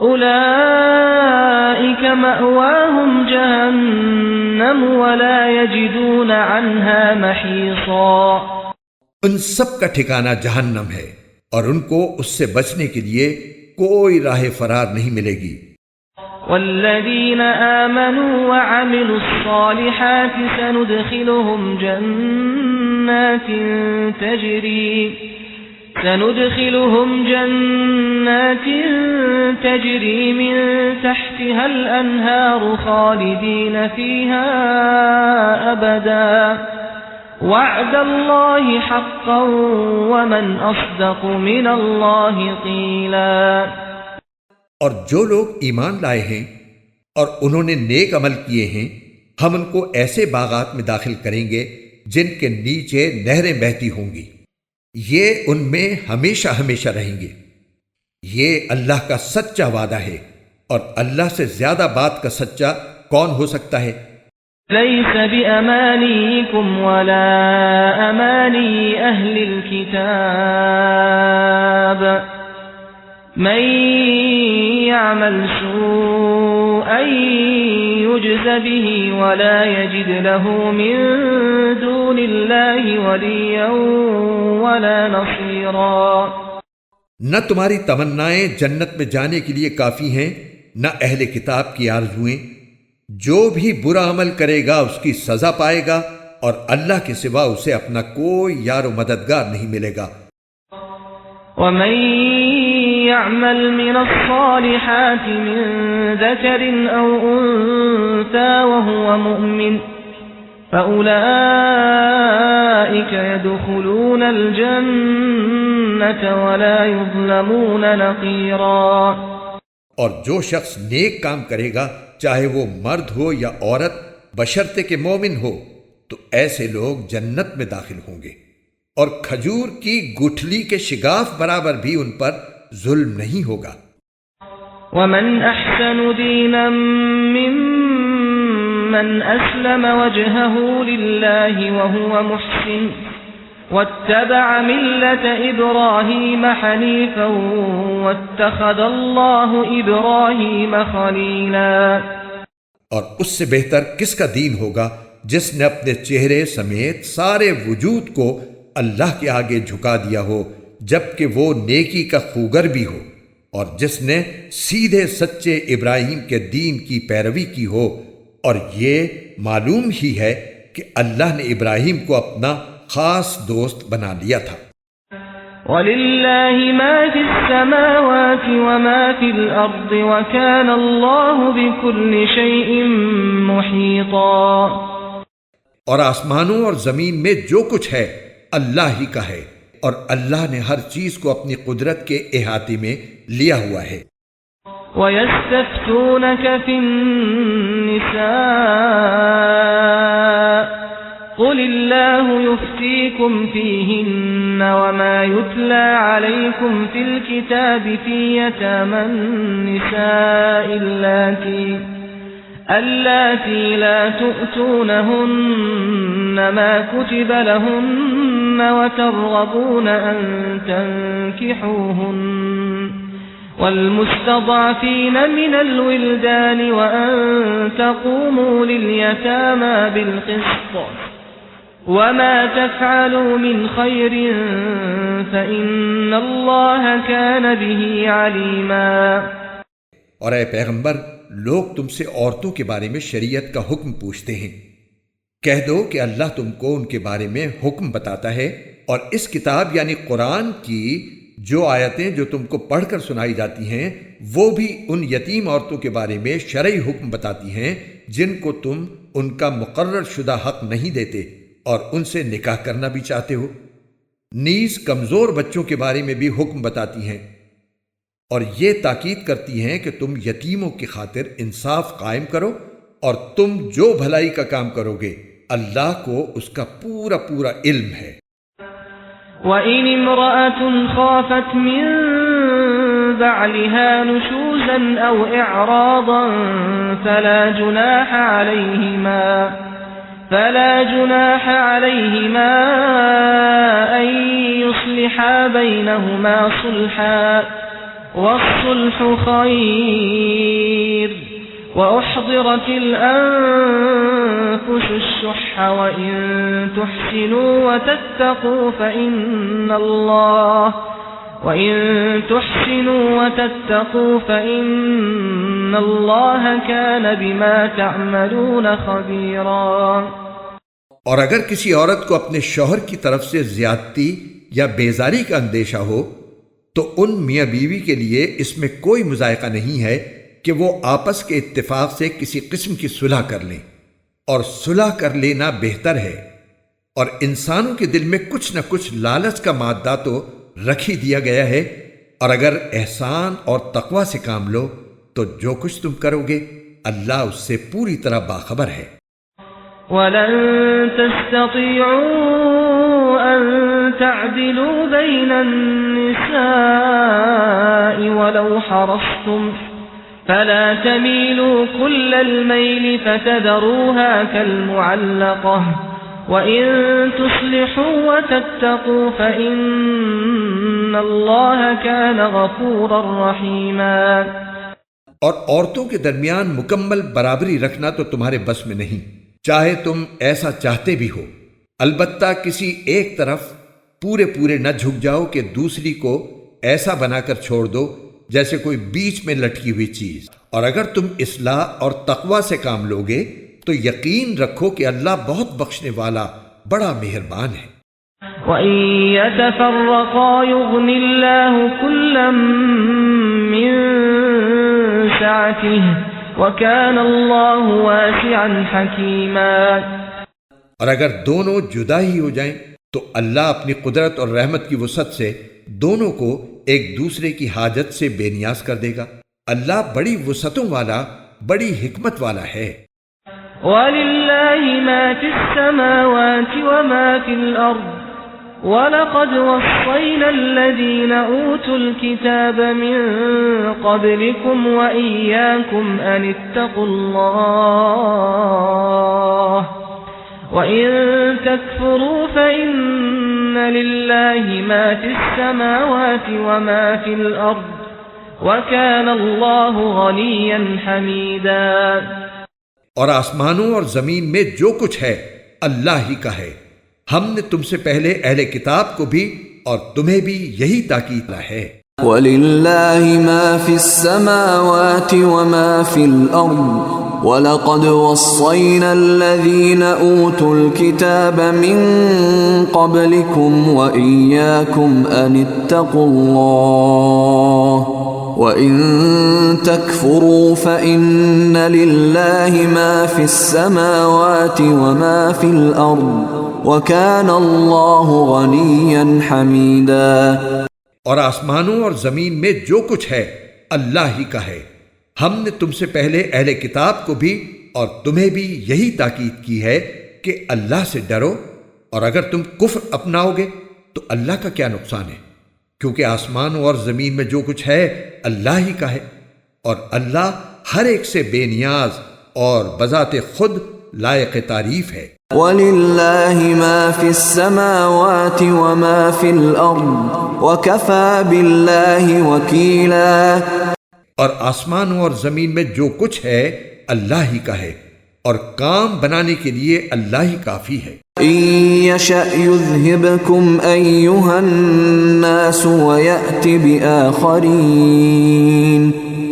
S1: أولئك مأواهم جهنم ولا يجدون عنها محيصا۔
S2: ان سب کا ٹھکانہ جہنم ہے، اور ان کو اس سے بچنے کے لیے کوئی راہ فرار نہیں ملے گی۔
S1: والذين آمنوا وعملوا الصالحات سندخلهم جنات تجري من تحتها الأنهار خالدين فيها أبدا وعد الله حقا ومن أصدق من الله قيلا۔
S2: اور جو لوگ ایمان لائے ہیں اور انہوں نے نیک عمل کیے ہیں ہم ان کو ایسے باغات میں داخل کریں گے جن کے نیچے نہریں بہتی ہوں گی، یہ ان میں ہمیشہ ہمیشہ رہیں گے۔ یہ اللہ کا سچا وعدہ ہے، اور اللہ سے زیادہ بات کا سچا کون ہو سکتا ہے؟
S1: ليس بأمانيكم ولا أماني أهل الكتاب من يعمل سوءا يجز به ولا يجد له من دون الله وليا ولا نصيرا۔
S2: نہ تمہاری تمنائیں جنت میں جانے کے لیے کافی ہیں، نہ اہل کتاب کی آرزویں۔ جو بھی برا عمل کرے گا اس کی سزا پائے گا، اور اللہ کے سوا اسے اپنا کوئی یار و مددگار نہیں ملے گا۔
S1: ومن يعمل من الصالحات من ذكر أو أنثى وهو مؤمن فأولئك يدخلون الجنة ولا يظلمون نقيرا۔
S2: اور جو شخص نیک کام کرے گا، چاہے وہ مرد ہو یا عورت، بشرطے کہ مومن ہو، تو ایسے لوگ جنت میں داخل ہوں گے، اور کھجور کی گٹھلی کے شگاف برابر بھی ان پر ظلم نہیں ہوگا۔
S1: ومن احسن دینا ممن اسلم وجهه لله وهو محسن واتبع ملة ابراہیم حنیفا واتخذ اللہ ابراہیم خلیلا۔
S2: اور اس سے بہتر کس کا دین ہوگا جس نے اپنے چہرے سمیت سارے وجود کو اللہ کے آگے جھکا دیا ہو، جبکہ وہ نیکی کا خوگر بھی ہو، اور جس نے سیدھے سچے ابراہیم کے دین کی پیروی کی ہو۔ اور یہ معلوم ہی ہے کہ اللہ نے ابراہیم کو اپنا خاص دوست بنا لیا تھا۔
S1: وَلِلَّهِ مَا فِي السَّمَاوَاتِ وَمَا فِي الْأَرْضِ وَكَانَ اللَّهُ بِكُلِّ شَيْءٍ مُحِيطًا۔
S2: اور آسمانوں اور زمین میں جو کچھ ہے اللہ ہی کا ہے، اور اللہ نے ہر چیز کو اپنی قدرت کے احاطے میں لیا ہوا ہے۔
S1: وَيَسْتَفْتُونَكَ فِي النِّسَاءِ قُلِ اللَّهُ يُفْتِيكُمْ فِيهِنَّ وَمَا يُتْلَى عَلَيْكُمْ فِي الْكِتَابِ فِي يَتَامَى النِّسَاءِ اللَّاتِي لَا تُؤْتُونَهُنَّ مَا كُتِبَ لَهُنَّ وَتَرْغَبُونَ أَن تَنكِحُوهُنَّ وَالْمُسْتَضْعَفِينَ مِنَ الْوِلْدَانِ وَأَن تَقُومُوا لِلْيَتَامَى بِالْقِسْطِ وَمَا تَفْعَلُوا مِنْ خَيْرٍ فَإِنَّ اللَّهَ كَانَ بِهِ عَلِيمًا۔
S2: اور اے پیغمبر، لوگ تم سے عورتوں کے بارے میں شریعت کا حکم پوچھتے ہیں، کہہ دو کہ اللہ تم کو ان کے بارے میں حکم بتاتا ہے، اور اس کتاب یعنی قرآن کی جو آیتیں جو تم کو پڑھ کر سنائی جاتی ہیں وہ بھی ان یتیم عورتوں کے بارے میں شرعی حکم بتاتی ہیں جن کو تم ان کا مقرر شدہ حق نہیں دیتے اور ان سے نکاح کرنا بھی چاہتے ہو۔ نیز کمزور بچوں کے بارے میں بھی حکم بتاتی ہیں، اور یہ تاکید کرتی ہیں کہ تم یتیموں کی خاطر انصاف قائم کرو، اور تم جو بھلائی کا کام کرو گے اللہ کو اس کا پورا پورا علم ہے۔
S1: وَإِنِ امْرَأَةٌ خَافَتْ مِنْ بَعْلِهَا نُشُوزًا أَوْ إِعْرَاضًا فَلَا جُنَاحَ عَلَيْهِمَا أَنْ يُصْلِحَا بَيْنَهُمَا صُلْحًا وَالصُّلْحُ خَيْرٌ وَأُحْضِرَتِ الْأَنفُسُ الشُّحَّ وَإِن تُحْسِنُوا وَتَتَّقُوا فَإِنَّ اللَّهَ كَانَ بِمَا تَعْمَلُونَ خَبِيرًا۔
S2: اور اگر کسی عورت کو اپنے شوہر کی طرف سے زیادتی یا بیزاری کا اندیشہ ہو تو ان میاں بیوی کے لیے اس میں کوئی مذائقہ نہیں ہے کہ وہ آپس کے اتفاق سے کسی قسم کی صلح کر لیں، اور صلح کر لینا بہتر ہے۔ اور انسانوں کے دل میں کچھ نہ کچھ لالچ کا مادہ تو رکھ ہی دیا گیا ہے، اور اگر احسان اور تقوی سے کام لو تو جو کچھ تم کرو گے اللہ اس سے پوری طرح باخبر ہے۔
S1: وَلَن تَسْتَطِيعُوا أَن تَعْدِلُوا بَيْنَ النِّسَاءِ وَلَوْ حَرَصْتُمْ فلا تميلوا كل الميل فتذروها كالمعلقة وإن تصلحوا وتتقوا فإن الله كان غفورا رحيما۔
S2: اور عورتوں کے درمیان مکمل برابری رکھنا تو تمہارے بس میں نہیں، چاہے تم ایسا چاہتے بھی ہو، البتہ کسی ایک طرف پورے نہ جھک جاؤ کہ دوسری کو ایسا بنا کر چھوڑ دو جیسے کوئی بیچ میں لٹکی ہوئی چیز، اور اگر تم اصلاح اور تقوی سے کام لوگے تو یقین رکھو کہ اللہ بہت بخشنے والا بڑا مہربان ہے۔
S1: وَإِن يَتَفَرَّقَا يُغْنِ اللَّهُ كُلًّا مِّن سَعَتِهِ وَكَانَ اللَّهُ وَاسِعًا حَكِيمًا۔
S2: اور اگر دونوں جدا ہی ہو جائیں تو اللہ اپنی قدرت اور رحمت کی وسعت سے دونوں کو ایک دوسرے کی حاجت سے بے نیاز کر دے گا۔ اللہ بڑی وسعتوں والا، بڑی حکمت والا ہے۔
S1: وَلِلَّهِ مَا فِي السَّمَاوَاتِ وَمَا فِي الْأَرْضِ وَلَقَدْ وَصَّيْنَا الَّذِينَ أُوتُوا الْكِتَابَ مِنْ قَبْلِكُمْ وَإِيَّاكُمْ أَنِ اتَّقُوا اللَّهَ وَإِن تَكْفُرُوا فَإِنَّ لِلَّهِ مَا فِي السَّمَاوَاتِ وَمَا فِي الْأَرْضِ وَكَانَ اللَّهُ غَنِيًّا حَمِيدًا۔
S2: اور آسمانوں اور زمین میں جو کچھ ہے اللہ ہی کا ہے۔ ہم نے تم سے پہلے اہل کتاب کو بھی اور تمہیں بھی یہی تاکید ہے۔
S3: وَلِلَّهِ مَا فِي السَّمَاوَاتِ وَمَا فِي الْأَرْضِ وَلَقَدْ وَصَّيْنَا الَّذِينَ أُوتُوا الْكِتَابَ مِنْ قَبْلِكُمْ وَإِيَّاكُمْ أَنِ اتَّقُوا اللَّهَ وَإِن تَكْفُرُوا فَإِنَّ لِلَّهِ مَا فِي السَّمَاوَاتِ وَمَا فِي الْأَرْضِ وَكَانَ اللَّهُ غَنِيًّا حَمِيدًا۔
S2: اور آسمانوں اور زمین میں جو کچھ ہے اللہ ہی کا ہے۔ ہم نے تم سے پہلے اہل کتاب کو بھی اور تمہیں بھی یہی تاکید کی ہے کہ اللہ سے ڈرو، اور اگر تم کفر اپناؤ گے تو اللہ کا کیا نقصان ہے، کیونکہ آسمانوں اور زمین میں جو کچھ ہے اللہ ہی کا ہے، اور اللہ ہر ایک سے بے نیاز اور بذات خود لائق تعریف ہے۔
S3: وَلِلَّهِ مَا فِي السَّمَاوَاتِ وَمَا فِي الْأَرْضِ وَكَفَى بِاللَّهِ وَكِيلًا۔
S2: اور آسمانوں اور زمین میں جو کچھ ہے اللہ ہی کا ہے، اور کام بنانے کے لیے اللہ ہی کافی ہے۔
S3: إِن يَشَأْ يُذْهِبْكُمْ أَيُّهَا النَّاسُ وَيَأْتِ بِآخَرِينَ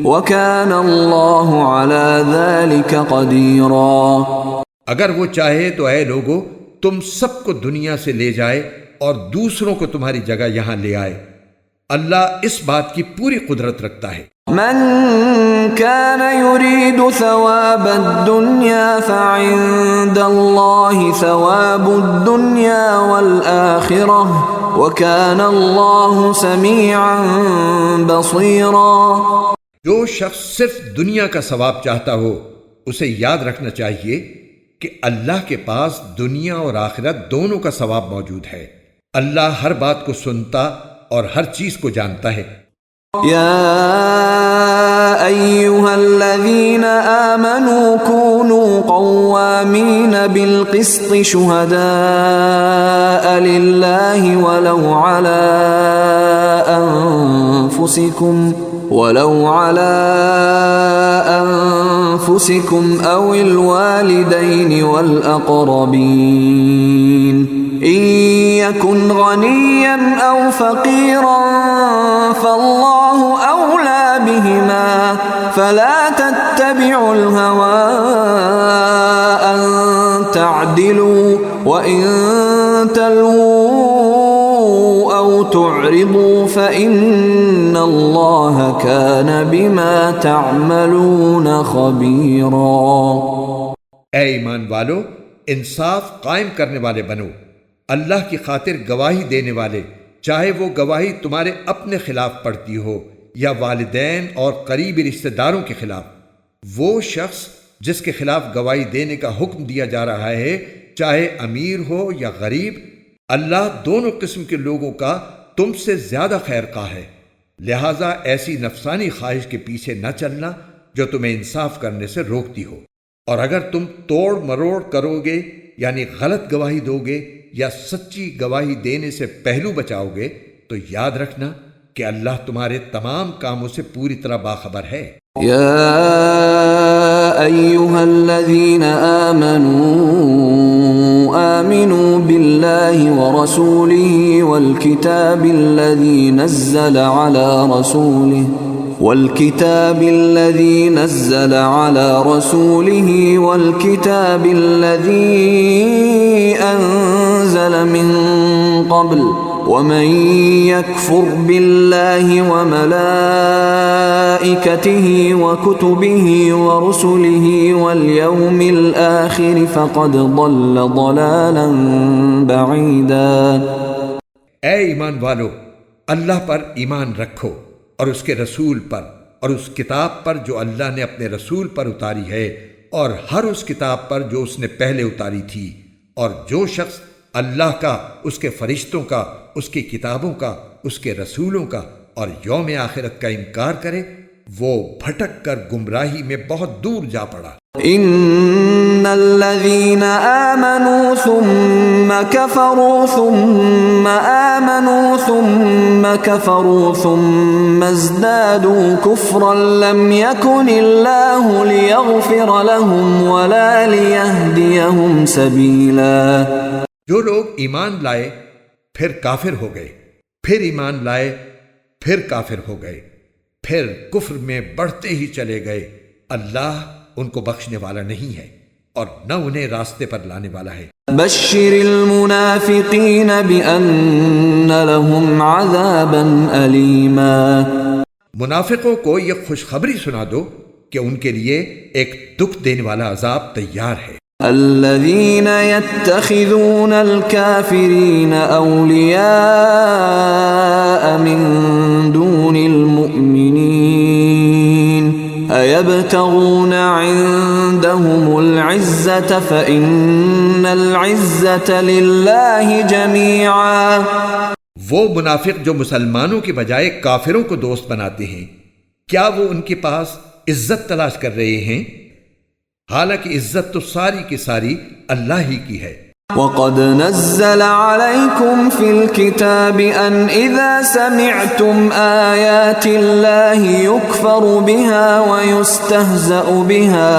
S3: وَكَانَ اللَّهُ عَلَى ذَلِكَ قَدِيرًا۔
S2: اگر وہ چاہے تو اے لوگو تم سب کو دنیا سے لے جائے اور دوسروں کو تمہاری جگہ یہاں لے آئے، اللہ اس بات کی پوری قدرت رکھتا ہے۔
S3: من كان يريد ثواب الدنيا فعند الله ثواب الدنيا والآخرة وكان الله سميعا بصيرا۔
S2: جو شخص صرف دنیا کا ثواب چاہتا ہو اسے یاد رکھنا چاہیے کہ اللہ کے پاس دنیا اور آخرت دونوں کا ثواب موجود ہے۔ اللہ ہر بات کو سنتا اور ہر چیز کو جانتا ہے۔
S3: يا أيها الذين آمنوا كونوا قوامين بالقسط شهداء لله ولو على أنفسكم أو الوالدين والأقربين إن يكن غنيا أو فقيرا فالله أولى بهما فلا تتبعوا الهوى أن تعدلوا وإن تلووا أو تعرضوا فإن الله كان بما تعملون خبيرا۔
S2: اے ایمان والو، انصاف قائم کرنے والے بنو، اللہ کی خاطر گواہی دینے والے، چاہے وہ گواہی تمہارے اپنے خلاف پڑتی ہو یا والدین اور قریبی رشتہ داروں کے خلاف۔ وہ شخص جس کے خلاف گواہی دینے کا حکم دیا جا رہا ہے، چاہے امیر ہو یا غریب، اللہ دونوں قسم کے لوگوں کا تم سے زیادہ خیر خواہ ہے، لہذا ایسی نفسانی خواہش کے پیچھے نہ چلنا جو تمہیں انصاف کرنے سے روکتی ہو، اور اگر تم توڑ مروڑ کرو گے یعنی غلط گواہی دو گے یا سچی گواہی دینے سے پہلو بچاؤ گے تو یاد رکھنا کہ اللہ تمہارے تمام کاموں سے پوری طرح باخبر ہے۔
S3: يا أيها الذين آمنوا بالله ورسوله والكتاب الذي نزل على رسوله والكتاب الذي أنزل من قبل ومن يكفر بالله وملائكته وكتبه ورسله واليوم الآخر فقد ضل ضلالا بعيدا۔
S2: اے ایمان والو، اللہ پر ایمان رکھو اور اس کے رسول پر اور اس کتاب پر جو اللہ نے اپنے رسول پر اتاری ہے اور ہر اس کتاب پر جو اس نے پہلے اتاری تھی، اور جو شخص اللہ کا، اس کے فرشتوں کا، اس کی کتابوں کا، اس کے رسولوں کا اور یوم آخرت کا انکار کرے، وہ بھٹک کر گمراہی میں بہت دور جا پڑا۔
S3: ان الذين آمنوا ثم كفروا ثم آمنوا ثم كفروا ثم ازدادوا كفرا لم يكن الله ليغفر لهم ولا ليهديهم سبيلا۔
S2: جو لوگ ایمان لائے پھر کافر ہو گئے، پھر ایمان لائے پھر کافر ہو گئے، پھر کفر میں بڑھتے ہی چلے گئے، اللہ ان کو بخشنے والا نہیں ہے اور نہ انہیں راستے پر لانے والا ہے۔
S3: بشر المنافقین بأن لهم عذابا علیما۔
S2: منافقوں کو یہ خوشخبری سنا دو کہ ان کے لیے ایک دکھ دینے والا عذاب تیار ہے۔
S3: الذين يتخذون الكافرين أولياء من دون المؤمنين أيبتغون عندهم العزة فإن العزة لله جميعا۔
S2: وہ منافق جو مسلمانوں کے بجائے کافروں کو دوست بناتے ہیں، کیا وہ ان کے پاس عزت تلاش کر رہے ہیں؟ حالانکہ عزت تو ساری کی ساری اللہ ہی کی ہے۔
S3: وَقَدْ نَزَّلَ عَلَيْكُمْ فِي الْكِتَابِ أَنْ إِذَا سَمِعْتُمْ آيَاتِ اللَّهِ يُكْفَرُ بِهَا وَيُسْتَهْزَأُ بِهَا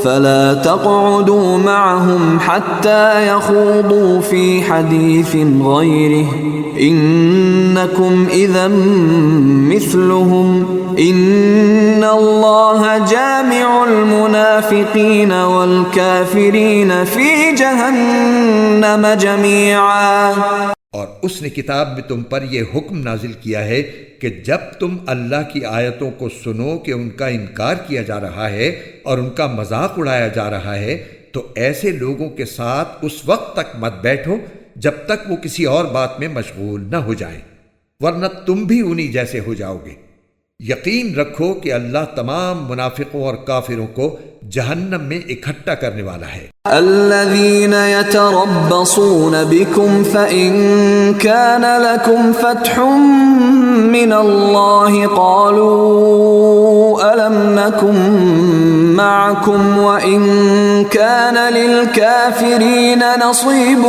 S3: فَلَا تَقْعُدُوا مَعَهُمْ حَتَّى يَخُوضُوا فِي حَدِيثٍ غَيْرِهِ إِنَّكُمْ إِذًا مِثْلُهُمْ إِنَّ اللَّهَ جَامِعُ الْمُنَافِقِينَ وَالْكَافِرِينَ فِي جَهَنَّمَ جَمِيعًا۔
S2: اور اس نے کتاب میں تم پر یہ حکم نازل کیا ہے کہ جب تم اللہ کی آیتوں کو سنو کہ ان کا انکار کیا جا رہا ہے اور ان کا مذاق اڑایا جا رہا ہے تو ایسے لوگوں کے ساتھ اس وقت تک مت بیٹھو جب تک وہ کسی اور بات میں مشغول نہ ہو جائیں، ورنہ تم بھی انہی جیسے ہو جاؤ گے۔ یقین رکھو کہ اللہ تمام منافقوں اور کافروں کو جہنم میں اکٹھا کرنے والا ہے۔
S3: الذين يتربصون بكم فإن كان لكم فتح من الله قالوا ألم نكن معكم وإن كان للكافرين نصيب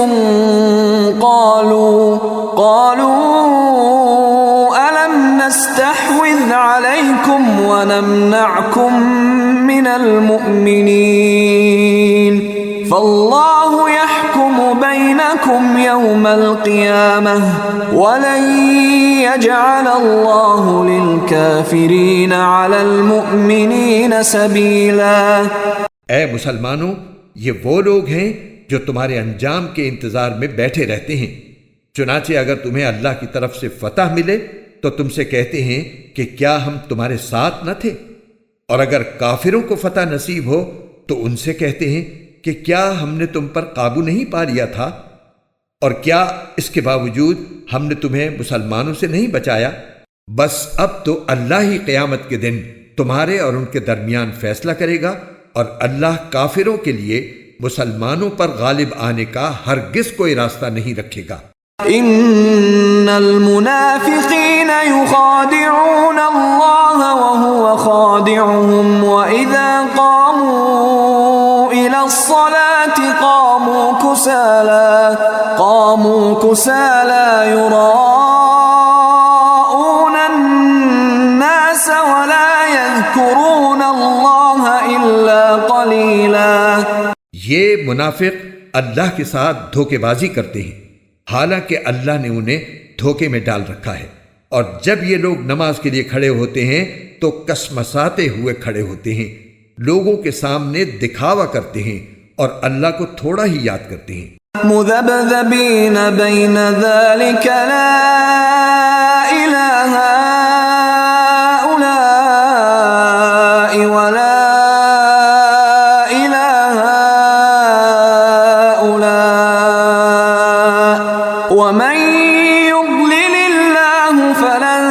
S3: قالوا ألم نستحوذ عليكم ونمنعكم من المؤمنين فالله يحكم بينكم يوم القيامة ولن يجعل الله للكافرين على المؤمنين سبيلا۔
S2: اے مسلمانوں، یہ وہ لوگ ہیں جو تمہارے انجام کے انتظار میں بیٹھے رہتے ہیں، چنانچہ اگر تمہیں اللہ کی طرف سے فتح ملے تو تم سے کہتے ہیں کہ کیا ہم تمہارے ساتھ نہ تھے، اور اگر کافروں کو فتح نصیب ہو تو ان سے کہتے ہیں کہ کیا ہم نے تم پر قابو نہیں پا لیا تھا، اور کیا اس کے باوجود ہم نے تمہیں مسلمانوں سے نہیں بچایا؟ بس اب تو اللہ ہی قیامت کے دن تمہارے اور ان کے درمیان فیصلہ کرے گا، اور اللہ کافروں کے لیے مسلمانوں پر غالب آنے کا ہرگز کوئی راستہ نہیں رکھے گا۔
S3: ان المنافقین یخادعون اللہ وهو مضاجعهم وإذا قاموا إلى الصلاة قاموا كسالى يراءون الناس ولا يذكرون الله إلا قليلا۔
S2: یہ منافق اللہ کے ساتھ دھوکے بازی کرتے ہیں، حالانکہ اللہ نے انہیں دھوکے میں ڈال رکھا ہے، اور جب یہ لوگ نماز کے لیے کھڑے ہوتے ہیں تو کسمساتے ہوئے کھڑے ہوتے ہیں، لوگوں کے سامنے دکھاوا کرتے ہیں اور اللہ کو تھوڑا ہی یاد کرتے ہیں۔
S3: مذبذبین بین ذلک لا الہ هؤلاء ولا الہ هؤلاء ومن يضلل اللہ فلن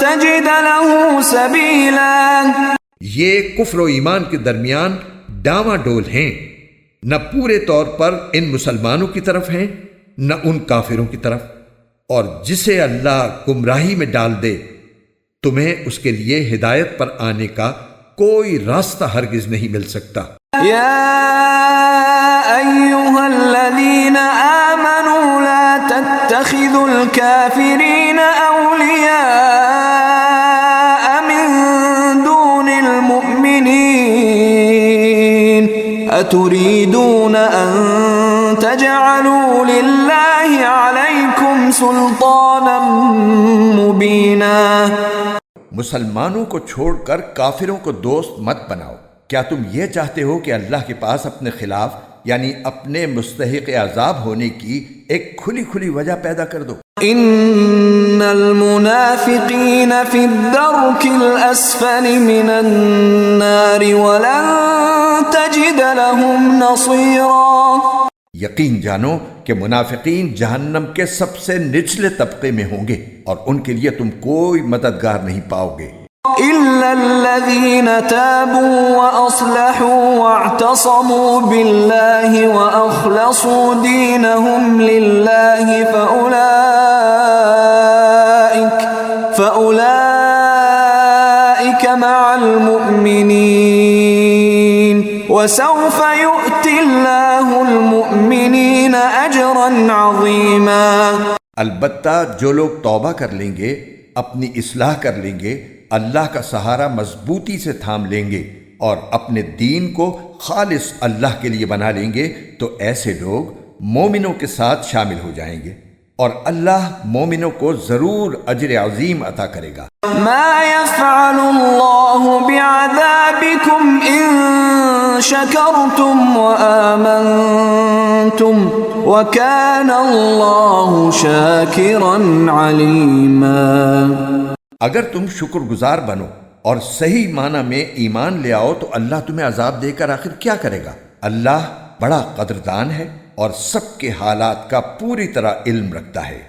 S3: تجد له سبیلا۔
S2: یہ کفر و ایمان کے درمیان ڈاواں ڈول ہیں، نہ پورے طور پر ان مسلمانوں کی طرف ہیں نہ ان کافروں کی طرف، اور جسے اللہ گمراہی میں ڈال دے تمہیں اس کے لیے ہدایت پر آنے کا کوئی راستہ ہرگز نہیں مل سکتا۔
S3: یا ایھا الذین آمنوا لا تتخذوا الکافرین اولیاء من دون المؤمنین اتریدون ان تجعلوا للہ علیکم سلطانا مبینا۔
S2: مسلمانوں کو چھوڑ کر کافروں کو دوست مت بناؤ۔ کیا تم یہ چاہتے ہو کہ اللہ کے پاس اپنے خلاف یعنی اپنے مستحق عذاب ہونے کی ایک کھلی کھلی وجہ پیدا کر دو؟
S3: ان المنافقین فی الدرک الاسفل من النار ولن تجد لهم نصیرا۔
S2: یقین جانو کہ منافقین جہنم کے سب سے نچلے طبقے میں ہوں گے اور ان کے لیے تم کوئی مددگار نہیں پاؤ گے۔
S3: إلا الذين تابوا وأصلحوا واعتصموا بالله وأخلصوا دينهم لله فأولئك مع المؤمنين وسوف يؤتي الله المؤمنين أجرا عظيما۔
S2: البتہ جو لوگ توبہ کر لیں گے، اپنی اصلاح کر لیں گے، اللہ کا سہارا مضبوطی سے تھام لیں گے اور اپنے دین کو خالص اللہ کے لیے بنا لیں گے تو ایسے لوگ مومنوں کے ساتھ شامل ہو جائیں گے اور اللہ مومنوں کو ضرور اجر عظیم عطا کرے گا۔
S3: ما يفعل الله بعذابكم إن شكرتم وآمنتم وكان الله شاكرا عليما۔
S2: اگر تم شکر گزار بنو اور صحیح معنی میں ایمان لے آؤ تو اللہ تمہیں عذاب دے کر آخر کیا کرے گا؟ اللہ بڑا قدردان ہے اور سب کے حالات کا پوری طرح علم رکھتا ہے۔